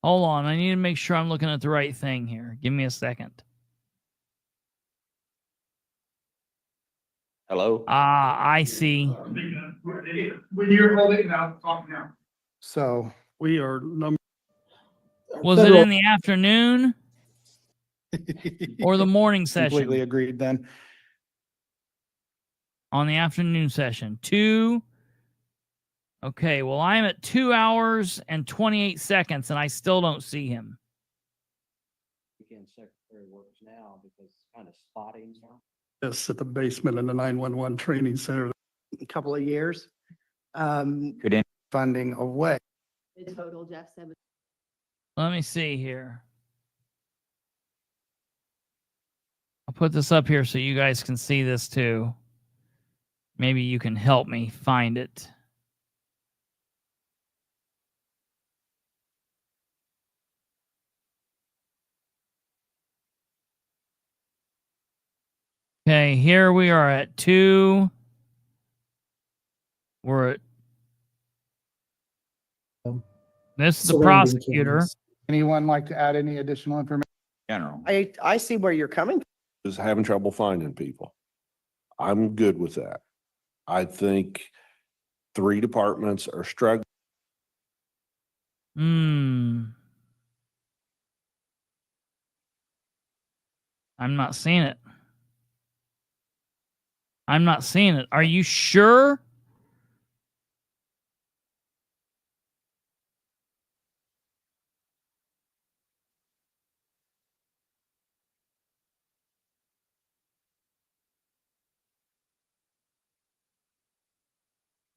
Hold on. I need to make sure I'm looking at the right thing here. Give me a second. Hello? I see. When you're holding it out, talk now. So we are Was it in the afternoon or the morning session? Completely agreed then. On the afternoon session. 2. Okay, well, I'm at 2 hours and 28 seconds, and I still don't see him. Weekend secretary works now because it's kind of spotting now. This at the basement in the 911 training center. A couple of years. Good in- Funding away. The total, Jeff said. Let me see here. I'll put this up here so you guys can see this too. Maybe you can help me find it. Okay, here we are at 2. We're at. This is the prosecutor. Anyone like to add any additional information? General. I see where you're coming from. Is having trouble finding people. I'm good with that. I think 3 departments are struggling. I'm not seeing it. I'm not seeing it. Are you sure?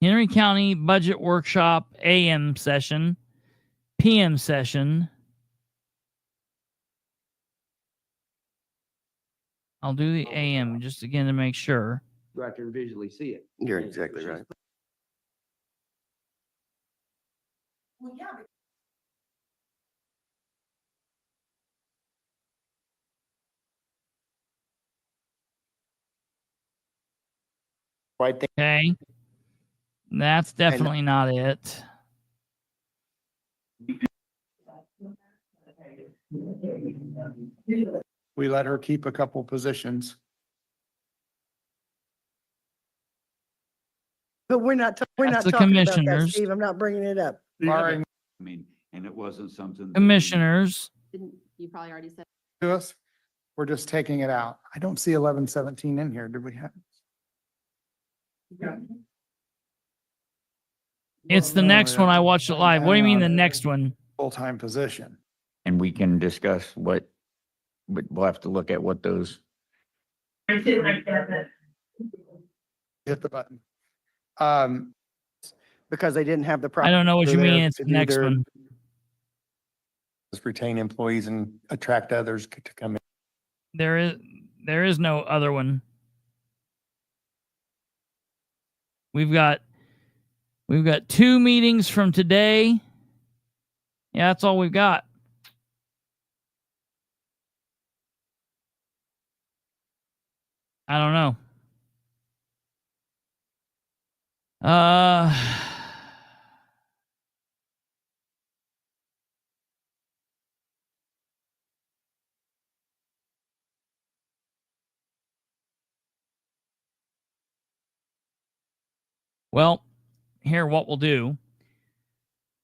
Henry County Budget Workshop AM session, PM session. I'll do the AM just again to make sure. Go out there and visually see it. You're exactly right. Right there. Okay. That's definitely not it. We let her keep a couple positions. But we're not That's the talking about that, commissioners. Steve. I'm not bringing it up. Barring I mean, and it wasn't something. that- Commissioners. You probably already said. to us, we're just taking it out. I don't see 1117 in here. Did we have? It's the next one. I watched it live. What do you mean the next one? Full-time position. And we can discuss what, but we'll have to look at what those. Hit the button. Because they didn't have the. I don't know what you process mean. there It's to the do next their- one. Just retain employees and attract others to come in. There is no other one. We've got 2 meetings from today. Yeah, that's all we've got. I don't know. Well, here, what we'll do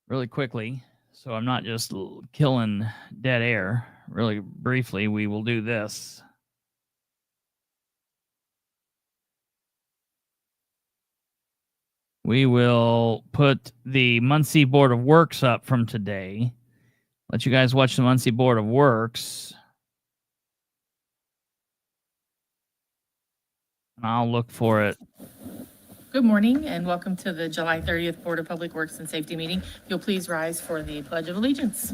really quickly, so I'm not just killing dead air, really briefly, we will do this. We will put the Muncie Board of Works up from today. Let you guys watch the Muncie Board of Works. And I'll look for it. Good morning and welcome to the July 30th Board of Public Works and Safety meeting. If you'll please rise for the Pledge of Allegiance.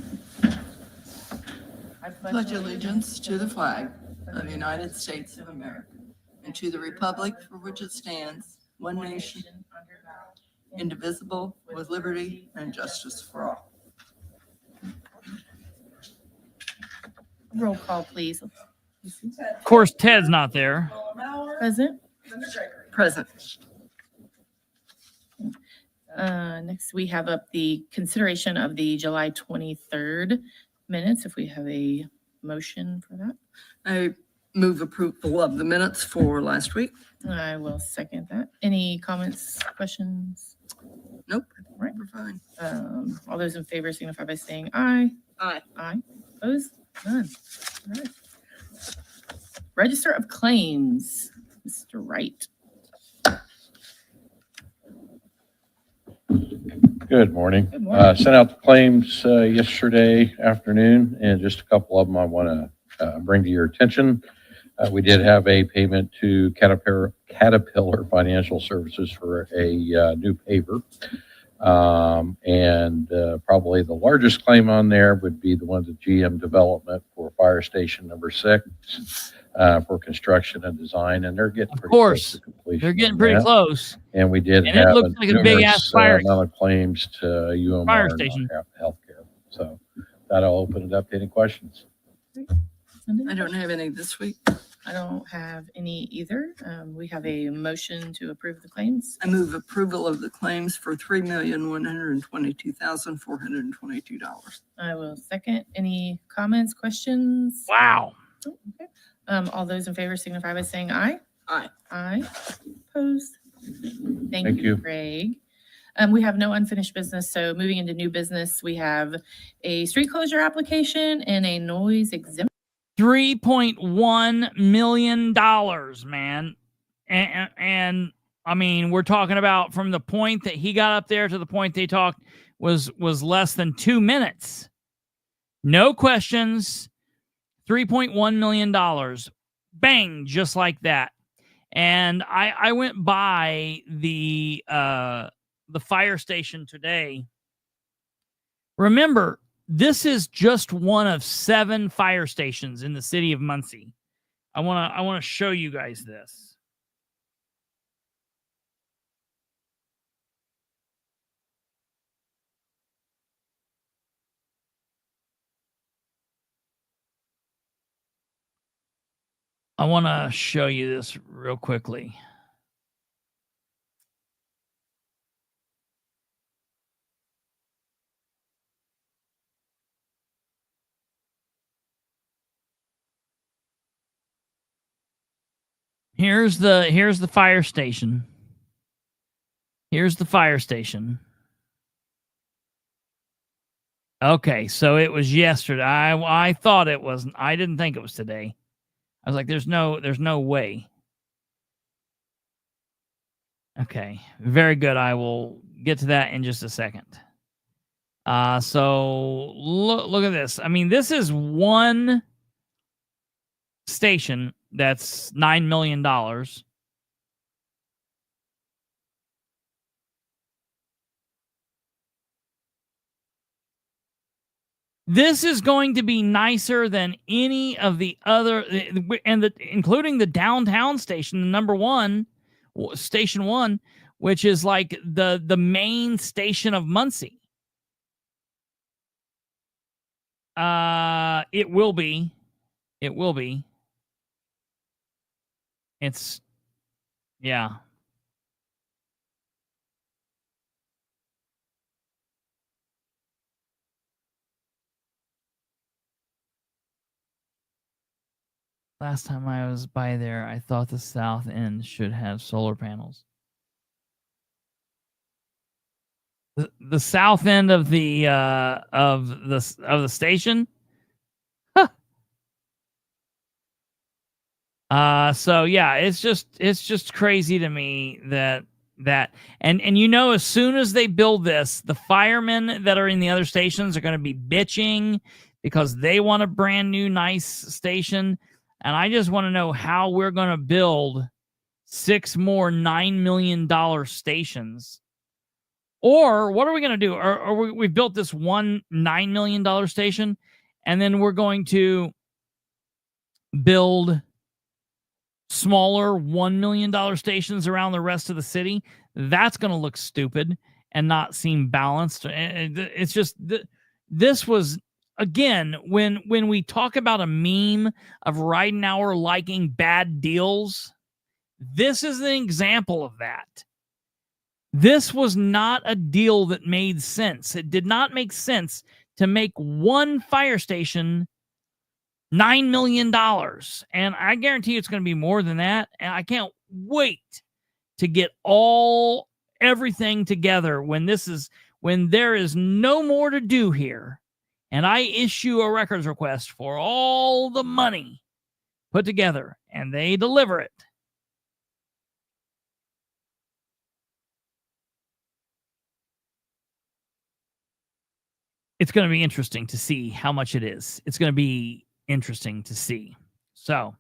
I pledge allegiance to the flag of the United States of America and to the republic for which it stands, one nation, indivisible, with liberty and justice for all. Roll call, please. Of course, Ted's not there. Present. Present. Next, we have up the consideration of the July 23rd minutes. If we have a motion for that, I move approval of the minutes for last week. I will second that. Any comments, questions? Nope. Right. We're fine. All those in favor signify by saying aye. Aye. Aye. Opposed? None. All right. Register of Claims, Mr. Wright. Good morning. Good morning. Sent out the claims yesterday afternoon, and just a couple of them I want to bring to your attention. We did have a payment to Caterpillar Financial Services for a new paver. And probably the largest claim on there would be the one to GM Development for Fire Station number 6 for construction and design, and they're getting pretty close to completion. They're getting pretty close. And we did And have it looks like a big ass fire amount of claims to UMR fire and station. healthcare. So that'll open it up to any questions. I don't have any this week. I don't have any either. We have a motion to approve the claims. I move approval of the claims for $3,122,422. I will second. Any comments, questions? Wow. Oh, okay. All those in favor signify by saying aye. Aye. Aye. Opposed? Thank Thank you, you. Craig. We have no unfinished business, so moving into new business, we have a street closure application and a noise exemption. $3.1 million, man. And I mean, we're talking about from the point that he got up there to the point they talked was less than 2 minutes. No questions. $3.1 million. Bang, just like that. And I went by the fire station today. Remember, this is just one of 7 fire stations in the city of Muncie. I want to show you guys this. I want to show you this real quickly. Here's the fire station. Here's the fire station. Okay, so it was yesterday. I thought it wasn't. I didn't think it was today. I was like, there's no way. Okay, very good. I will get to that in just a second. So look at this. I mean, this is one station that's $9 million. This is going to be nicer than any of the other, including the downtown station, the number 1, station 1, which is like the main station of Muncie. It will be. It will be. It's, yeah. Last time I was by there, I thought the south end should have solar panels. The south end of the station. Huh. So yeah, it's just crazy to me that and you know, as soon as they build this, the firemen that are in the other stations are going to be bitching because they want a brand new nice station. And I just want to know how we're going to build 6 more $9 million stations. Or what are we going to do? Or we built this one $9 million station, and then we're going to build smaller $1 million stations around the rest of the city. That's going to look stupid and not seem balanced. It's just, this was again, when we talk about a meme of Ridenauer liking bad deals, this is an example of that. This was not a deal that made sense. It did not make sense to make one fire station $9 million. And I guarantee it's going to be more than that. And I can't wait to get everything together when there is no more to do here. And I issue a records request for all the money put together and they deliver it. It's going to be interesting to see how much it is. It's going to be interesting to see. So,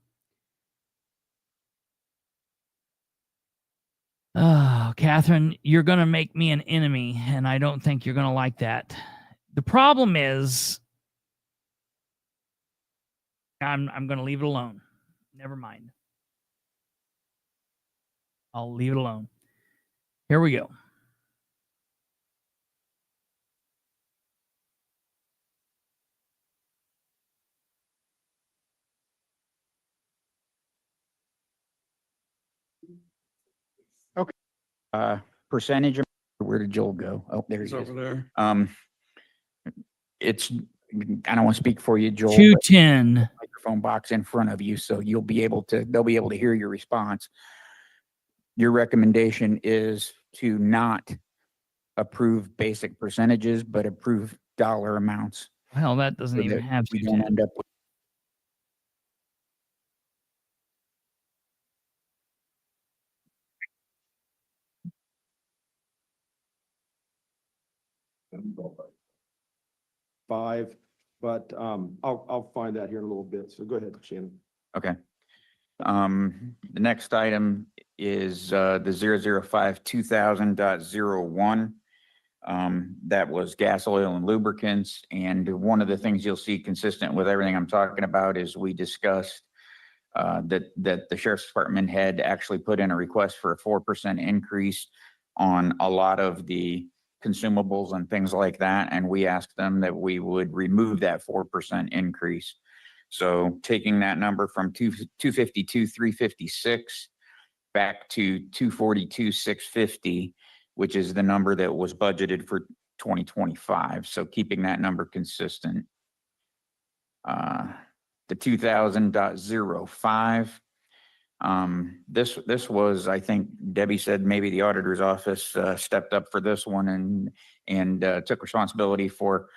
Catherine, you're going to make me an enemy, and I don't think you're going to like that. The problem is, I'm going to leave it alone. Never mind. I'll leave it alone. Here we go. Percentage of, where did Joel go? Oh, there he is. Over there. It's, I don't want to speak for you, Joel. 210. Microphone box in front of you, so they'll be able to hear your response. Your recommendation is to not approve basic percentages, but approve dollar amounts. Well, that doesn't even have we don't end up with. Five, but I'll find that here in a little bit. So go ahead, Shannon. Okay. The next item is the 005-2000.01. That was gas, oil, and lubricants. And one of the things you'll see consistent with everything I'm talking about is we discussed that the Sheriff's Department had actually put in a request for a 4% increase on a lot of the consumables and things like that. And we asked them that we would remove that 4% increase. So taking that number from 252,356 back to 242,650, which is the number that was budgeted for 2025. So keeping that number consistent. The 2000.05. This was, I think Debbie said maybe the auditor's office stepped up for this one and took responsibility for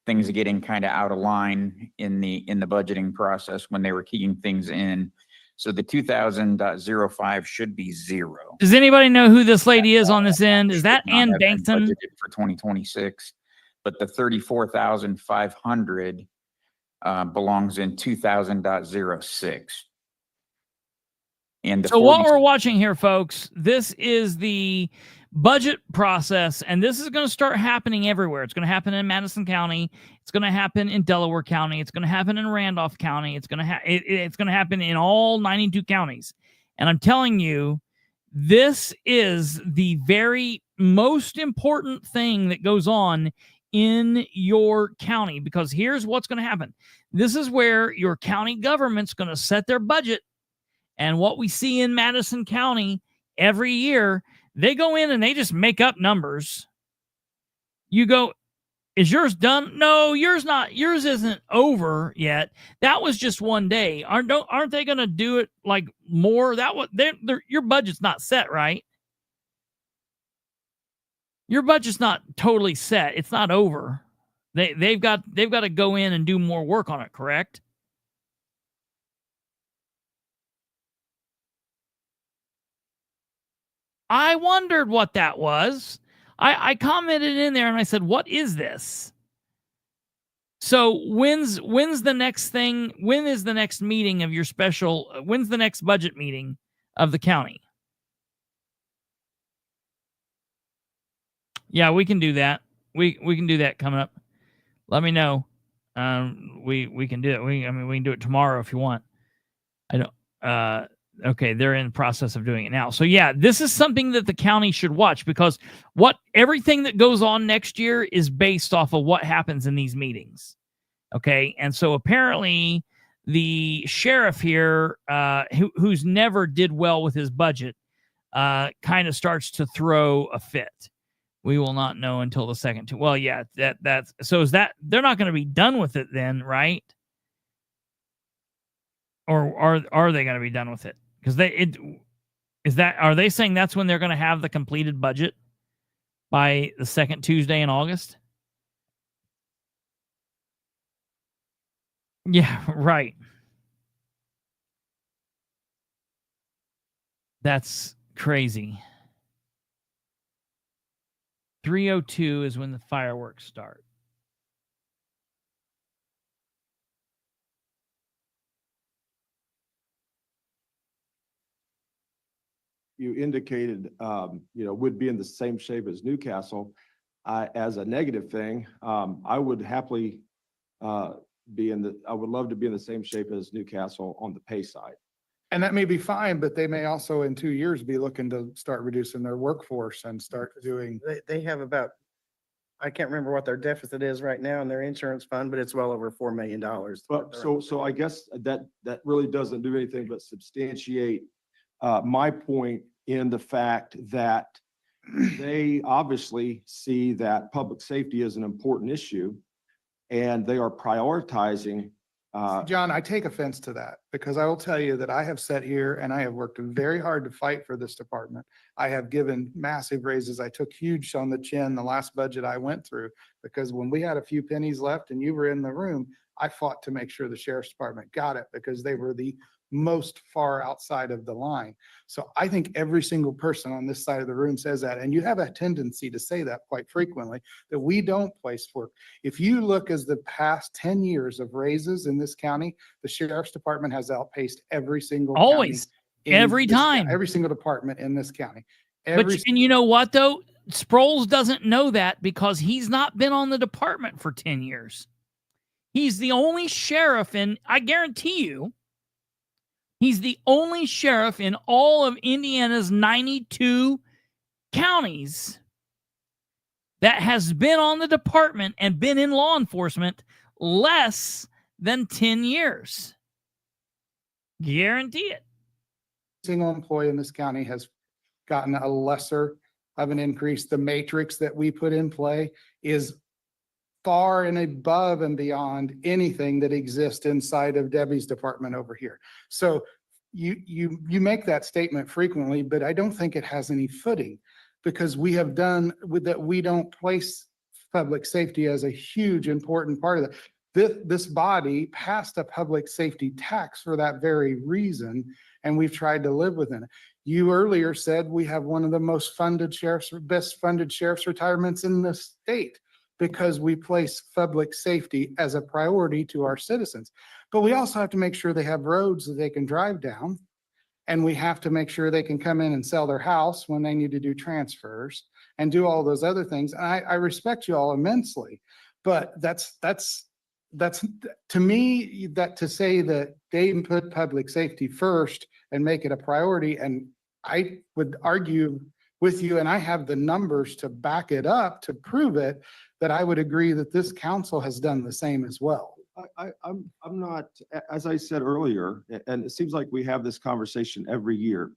things getting kind of out of line in the budgeting process when they were keying things in. So the 2000.05 should be 0. Does anybody know who this lady is on this end? Is that Ann Bankton? Budgeted for 2026, but the 34,500 belongs in 2000.06. And so what we're watching here, folks, this is the budget process, and this is going to start happening everywhere. It's going to happen in Madison County. It's going to happen in Delaware County. It's going to happen in Randolph County. It's going to happen in all 92 counties. And I'm telling you, this is the very most important thing that goes on in your county, because here's what's going to happen. This is where your county government's going to set their budget. And what we see in Madison County every year, they go in and they just make up numbers. You go, is yours done? No, yours not. Yours isn't over yet. That was just one day. Aren't they going to do it like more? Your budget's not set, right? Your budget's not totally set. It's not over. They've got to go in and do more work on it, correct? I wondered what that was. I commented in there and I said, what is this? So when's the next thing? When is the next meeting of your special? When's the next budget meeting of the county? Yeah, we can do that. We can do that coming up. Let me know. We can do it. We can do it tomorrow if you want. I don't. Okay, they're in the process of doing it now. So yeah, this is something that the county should watch, because everything that goes on next year is based off of what happens in these meetings. Okay. And so apparently the sheriff here, who's never did well with his budget, kind of starts to throw a fit. We will not know until the second. Well, yeah, that's so is that they're not going to be done with it then, right? Or are they going to be done with it? Because are they saying that's when they're going to have the completed budget by the second Tuesday in August? Yeah, right. That's crazy. 3:02 is when the fireworks start. You indicated, would be in the same shape as Newcastle. As a negative thing, I would happily I would love to be in the same shape as Newcastle on the pay side. And that may be fine, but they may also in 2 years be looking to start reducing their workforce and start doing. They have about, I can't remember what their deficit is right now in their insurance fund, but it's well over $4 million. But so I guess that really doesn't do anything but substantiate my point in the fact that they obviously see that public safety is an important issue and they are prioritizing. John, I take offense to that because I will tell you that I have sat here and I have worked very hard to fight for this department. I have given massive raises. I took huge on the chin the last budget I went through because when we had a few pennies left and you were in the room, I fought to make sure the sheriff's department got it because they were the most far outside of the line. So I think every single person on this side of the room says that, and you have a tendency to say that quite frequently, that we don't place work. If you look as the past 10 years of raises in this county, the sheriff's department has outpaced every single always every time every single department in this county. And you know what though? Sproles doesn't know that because he's not been on the department for 10 years. He's the only sheriff I guarantee you, he's the only sheriff in all of Indiana's 92 counties that has been on the department and been in law enforcement less than 10 years. Guarantee it. Single employee in this county has gotten a lesser of an increase. The matrix that we put in play is far and above and beyond anything that exists inside of Debbie's department over here. So you make that statement frequently, but I don't think it has any footing because we have done with that. We don't place public safety as a huge important part of that. This body passed a public safety tax for that very reason, and we've tried to live within it. You earlier said we have one of the most funded best funded sheriff's retirements in the state, because we place public safety as a priority to our citizens. But we also have to make sure they have roads that they can drive down. And we have to make sure they can come in and sell their house when they need to do transfers and do all those other things. And I respect you all immensely, but that's to me, that to say that they put public safety first and make it a priority. And I would argue with you, and I have the numbers to back it up, to prove it, that I would agree that this council has done the same as well. I'm not, as I said earlier, and it seems like we have this conversation every year.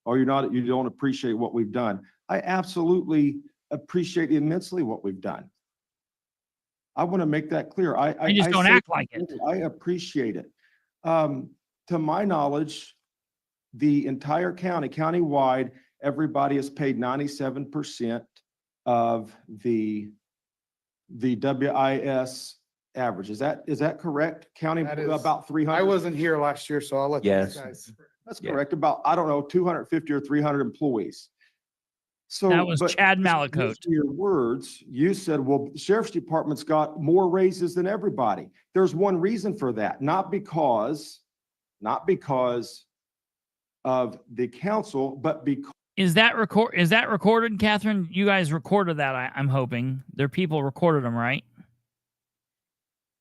Or you don't appreciate what we've done. I absolutely appreciate immensely what we've done. I want to make that clear. I just don't act like it. I appreciate it. To my knowledge, the entire countywide, everybody is paid 97% of the WIS average. Is that correct? County about 300. I wasn't here last year, so I'll let you guys. That's correct. About, I don't know, 250 or 300 employees. So that was Chad Malacote. Your words, you said, well, the sheriff's department's got more raises than everybody. There's one reason for that, not because of the council, but because. Is that recorded, Catherine? You guys recorded that, I'm hoping. Their people recorded them, right?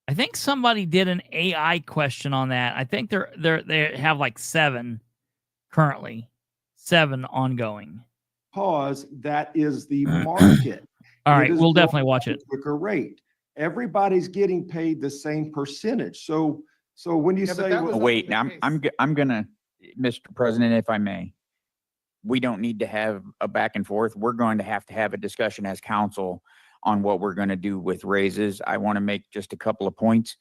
I think somebody did an AI question on that. I think they have like 7 currently, 7 ongoing. Because that is the market. All right, we'll definitely watch it. Quicker rate. everybody's getting paid the same percentage. So when you Yeah, but say, that well, was Wait, the case. I'm gonna, Mr. President, if I may, we don't need to have a back and forth. We're going to have a discussion as council on what we're going to do with raises. I want to make just a couple of points.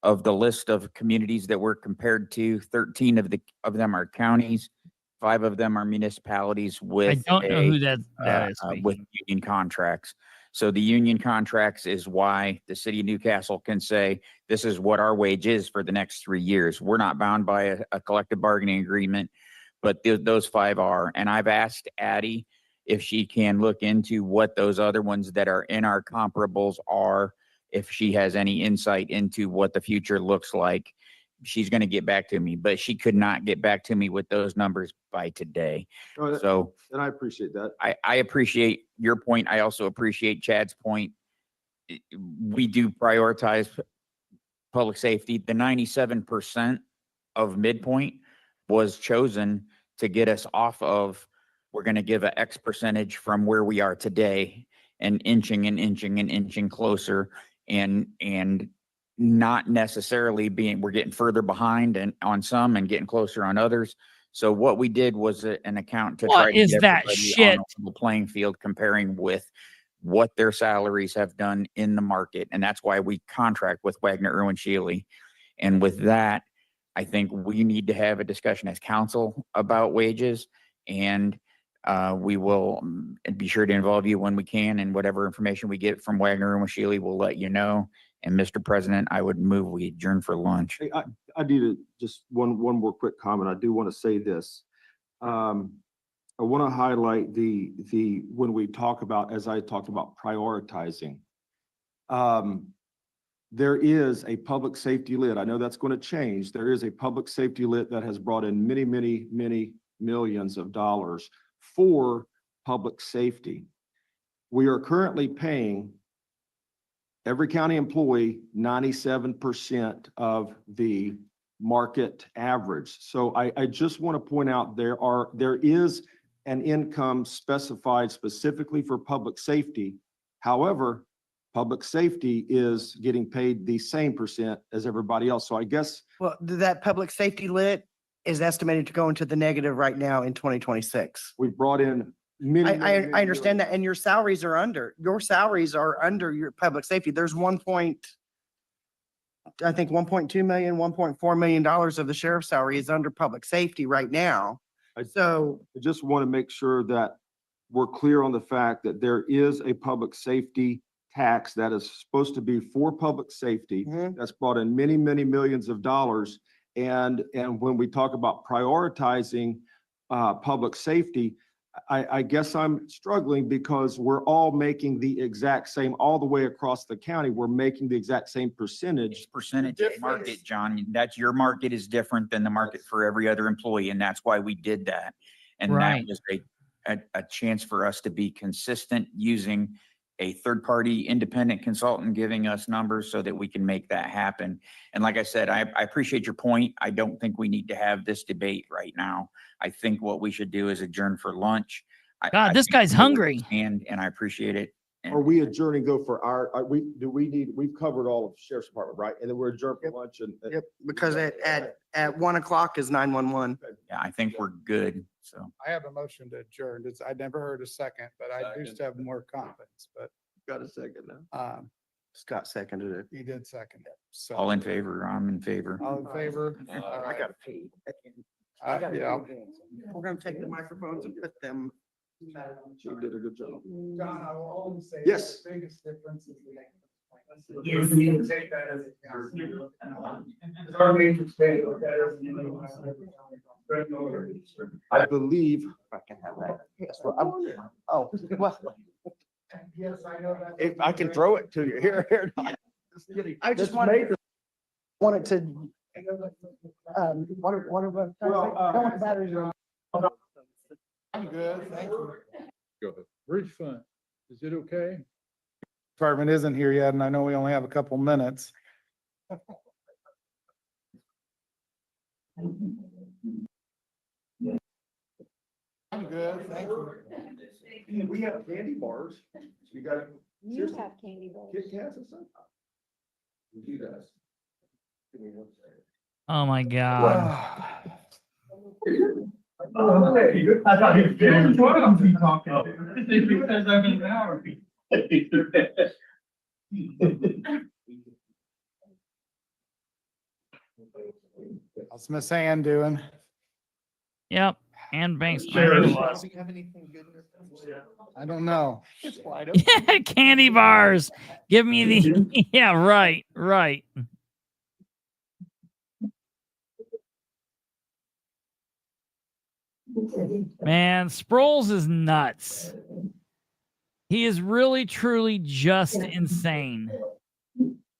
Of the list of communities that we're compared to, 13 of them are counties, 5 of them are municipalities I with don't know who that is with speaking. union contracts. So the union contracts is why the city of Newcastle can say, this is what our wage is for the next 3 years. We're not bound by a collective bargaining agreement, but those 5 are. And I've asked Addie if she can look into what those other ones that are in our comparables are, if she has any insight into what the future looks like. She's going to get back to me, but she could not get back to me with those numbers by today. So, and I appreciate that. I appreciate your point. I also appreciate Chad's point. We do prioritize public safety. The 97% of midpoint was chosen to get us off of, we're going to give a X percentage from where we are today, and inching closer, and not necessarily we're getting further behind and on some and getting closer on others. So what we did was an account to try to Is get that everybody shit? on the playing field, comparing with what their salaries have done in the market. And that's why we contract with Wagner, Irwin, Shealy. And with that, I think we need to have a discussion as council about wages, and we will be sure to involve you when we can, and whatever information we get from Wagner and Shealy, we'll let you know. And Mr. President, I would move we adjourn for lunch. Hey, I need to just one more quick comment. I do want to say this. I want to highlight the when we talk about, as I talked about prioritizing, there is a public safety lit. I know that's going to change. There is a public safety lit that has brought in many millions of dollars for public safety. We are currently paying every county employee 97% of the market average. So I just want to point out there is an income specified specifically for public safety. However, public safety is getting paid the same percent as everybody else. So I guess. Well, that public safety lit is estimated to go into the negative right now in 2026. We brought in many. I understand that, and your salaries are under your public safety. There's I think 1.2 million, $1.4 million of the sheriff's salary is under public safety right now. So I just want to make sure that we're clear on the fact that there is a public safety tax that is supposed to be for public safety. That's brought in many millions of dollars. And when we talk about prioritizing public safety, I guess I'm struggling because we're all making the exact same, all the way across the county, we're making the exact same percentage. Percentage market, John, that's your market is different than the market for every other employee. And that's why we did that. And that was a chance for us to be consistent using a third-party independent consultant giving us numbers so that we can make that happen. And like I said, I appreciate your point. I don't think we need to have this debate right now. I think what we should do is adjourn for lunch. God, this guy's hungry. And I appreciate it. Are we adjourning, go for we've covered all of the sheriff's department, right? And then we're adjourned for lunch and. Yep, because at 1 o'clock is 911. Yeah, I think we're good. So I have a motion to adjourn. I never heard a second, but I used to have more confidence, but. Got a second now. Scott seconded it. He did second it. So. all in favor? I'm in favor. All in favor? I gotta pee. Yeah. We're gonna take the microphones and put them. She did a good job. John, I will only say. Yes. The biggest difference is the. Yes, we can take that as our major state, I believe. I can have that. Yes, well, oh, well. Yes, I know that. If I can throw it to you here. I just wanted to. What about? I'm good, thank you. Go ahead. Bridge fund, is it okay? Department isn't here yet, and I know we only have a couple minutes. I'm good, thank you. We have candy bars. You got. You have candy bars. Kit Kats and stuff. Oh my God. I thought he was kidding. What am I talking to? Because I've been hour. How's Miss Ann doing? Yep. And Banks. Sure. I don't know. Yeah, candy bars. Give me the. Yeah, right. Man, Sproles is nuts. He is really, truly just insane.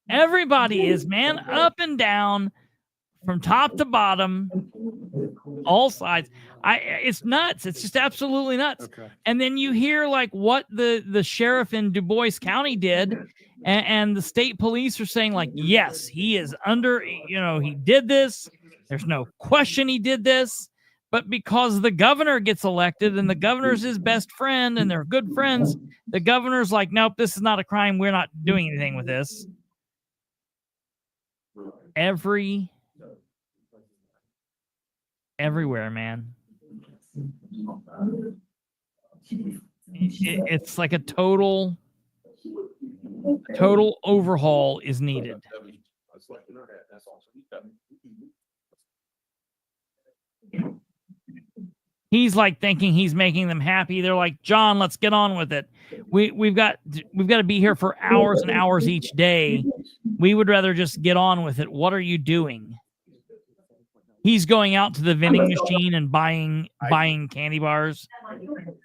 Everybody is, man, up and down, from top to bottom, all sides. It's nuts. It's just absolutely nuts. Okay. And then you hear like what the sheriff in Du Bois County did, and the state police are saying like, yes, he is under, he did this. There's no question he did this. But because the governor gets elected and the governor's his best friend and they're good friends, the governor's like, nope, this is not a crime. We're not doing anything with this. Everywhere, man. It's like a total overhaul is needed. He's like thinking he's making them happy. They're like, John, let's get on with it. We've got to be here for hours and hours each day. We would rather just get on with it. What are you doing? He's going out to the vending machine and buying candy bars.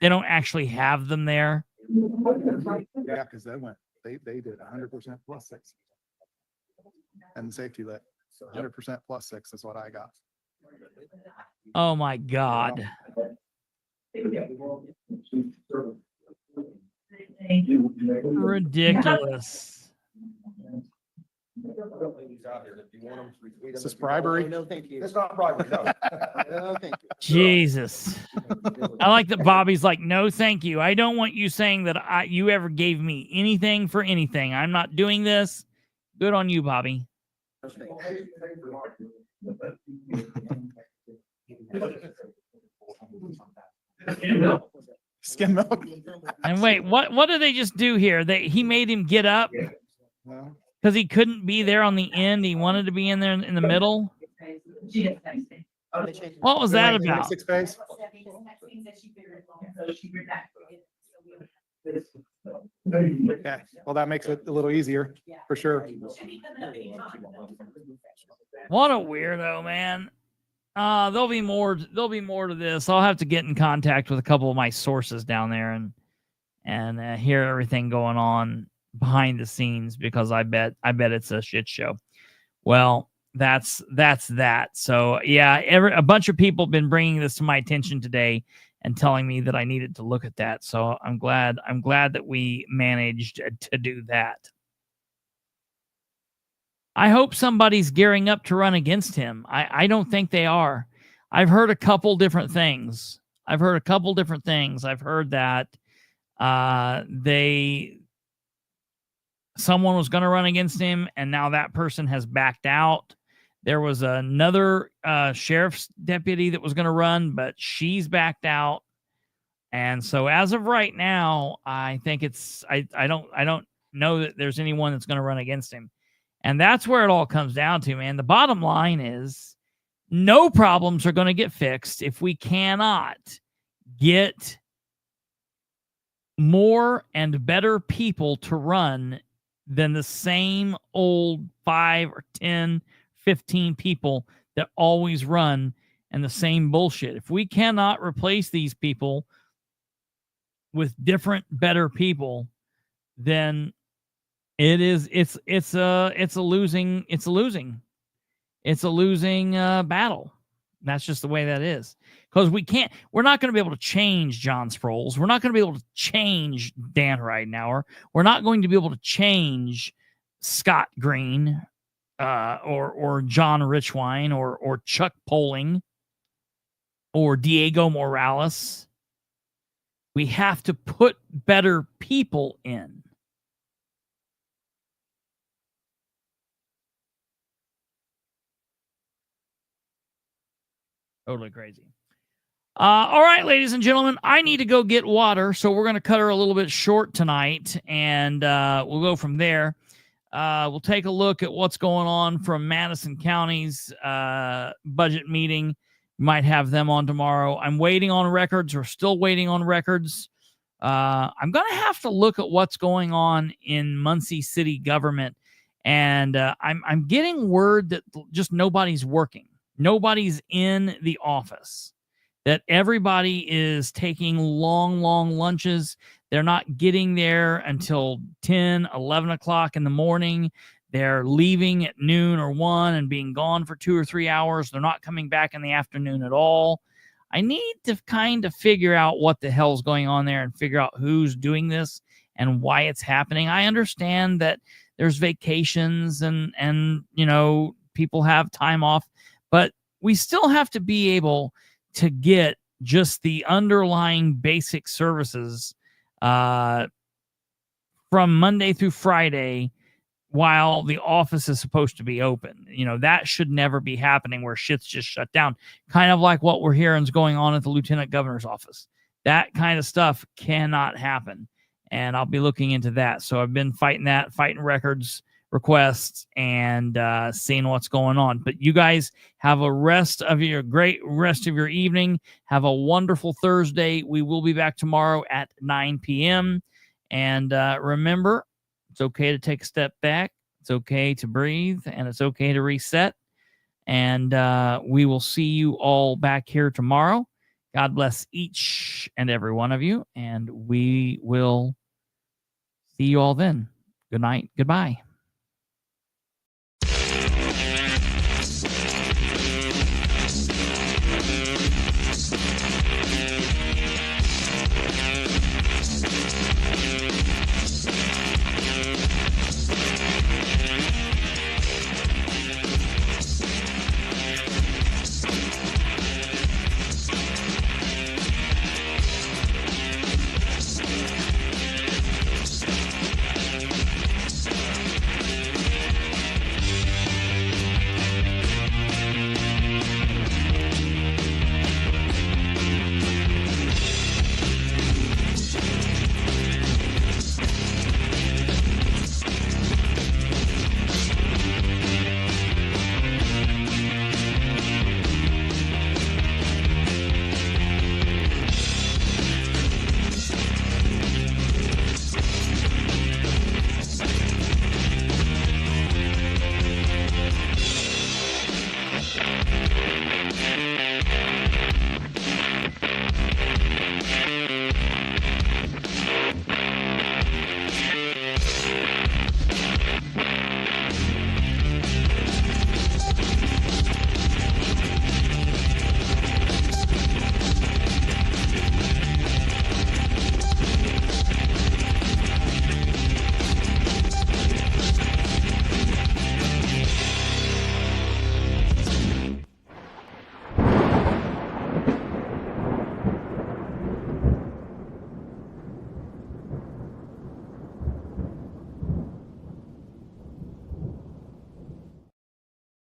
They don't actually have them there. Yeah, because they did 100% plus 6. And the safety lit. 100% plus 6 is what I got. Oh my God. Ridiculous. Is this bribery? No, thank you. It's not bribery, no. No, thank you. Jesus. I like that Bobby's like, no, thank you. I don't want you saying that you ever gave me anything for anything. I'm not doing this. Good on you, Bobby. Skim milk. And wait, what did they just do here? He made him get up because he couldn't be there on the end. He wanted to be in there in the middle. What was that about? 6 phase. Okay. Well, that makes it a little easier for sure. What a weirdo, man. There'll be more to this. I'll have to get in contact with a couple of my sources down there and hear everything going on behind the scenes, because I bet it's a shit show. Well, that's that. So yeah, a bunch of people have been bringing this to my attention today and telling me that I needed to look at that. So I'm glad that we managed to do that. I hope somebody's gearing up to run against him. I don't think they are. I've heard a couple different things. I've heard that someone was going to run against him, and now that person has backed out. There was another sheriff's deputy that was going to run, but she's backed out. And so as of right now, I think I don't know that there's anyone that's going to run against him. And that's where it all comes down to, man. The bottom line is no problems are going to get fixed if we cannot get more and better people to run than the same old 5 or 10, 15 people that always run and the same bullshit. If we cannot replace these people with different, better people, then it's a losing battle. That's just the way that is. Because we're not going to be able to change John Sproles. We're not going to be able to change Dan Ridenhour. We're not going to be able to change Scott Green, or John Richwine, or Chuck Poling, or Diego Morales. We have to put better people in. Totally crazy. All right, ladies and gentlemen, I need to go get water, so we're going to cut her a little bit short tonight, and we'll go from there. We'll take a look at what's going on from Madison County's budget meeting. Might have them on tomorrow. I'm waiting on records. We're still waiting on records. I'm going to have to look at what's going on in Muncie city government, and I'm getting word that just nobody's working. Nobody's in the office, that everybody is taking long lunches. They're not getting there until 10, 11 o'clock in the morning. They're leaving at noon or 1 and being gone for 2 or 3 hours. They're not coming back in the afternoon at all. I need to kind of figure out what the hell's going on there and figure out who's doing this and why it's happening. I understand that there's vacations and you know, people have time off, but we still have to be able to get just the underlying basic services from Monday through Friday while the office is supposed to be open. You know, that should never be happening where shit's just shut down. Kind of like what we're hearing is going on at the lieutenant governor's office. That kind of stuff cannot happen. And I'll be looking into that. So I've been fighting records requests and seeing what's going on. But you guys have a great rest of your evening. Have a wonderful Thursday. We will be back tomorrow at 9 p.m. And remember, it's okay to take a step back. It's okay to breathe, and it's okay to reset. And we will see you all back here tomorrow. God bless each and every one of you, and we will see you all then. Good night. Goodbye.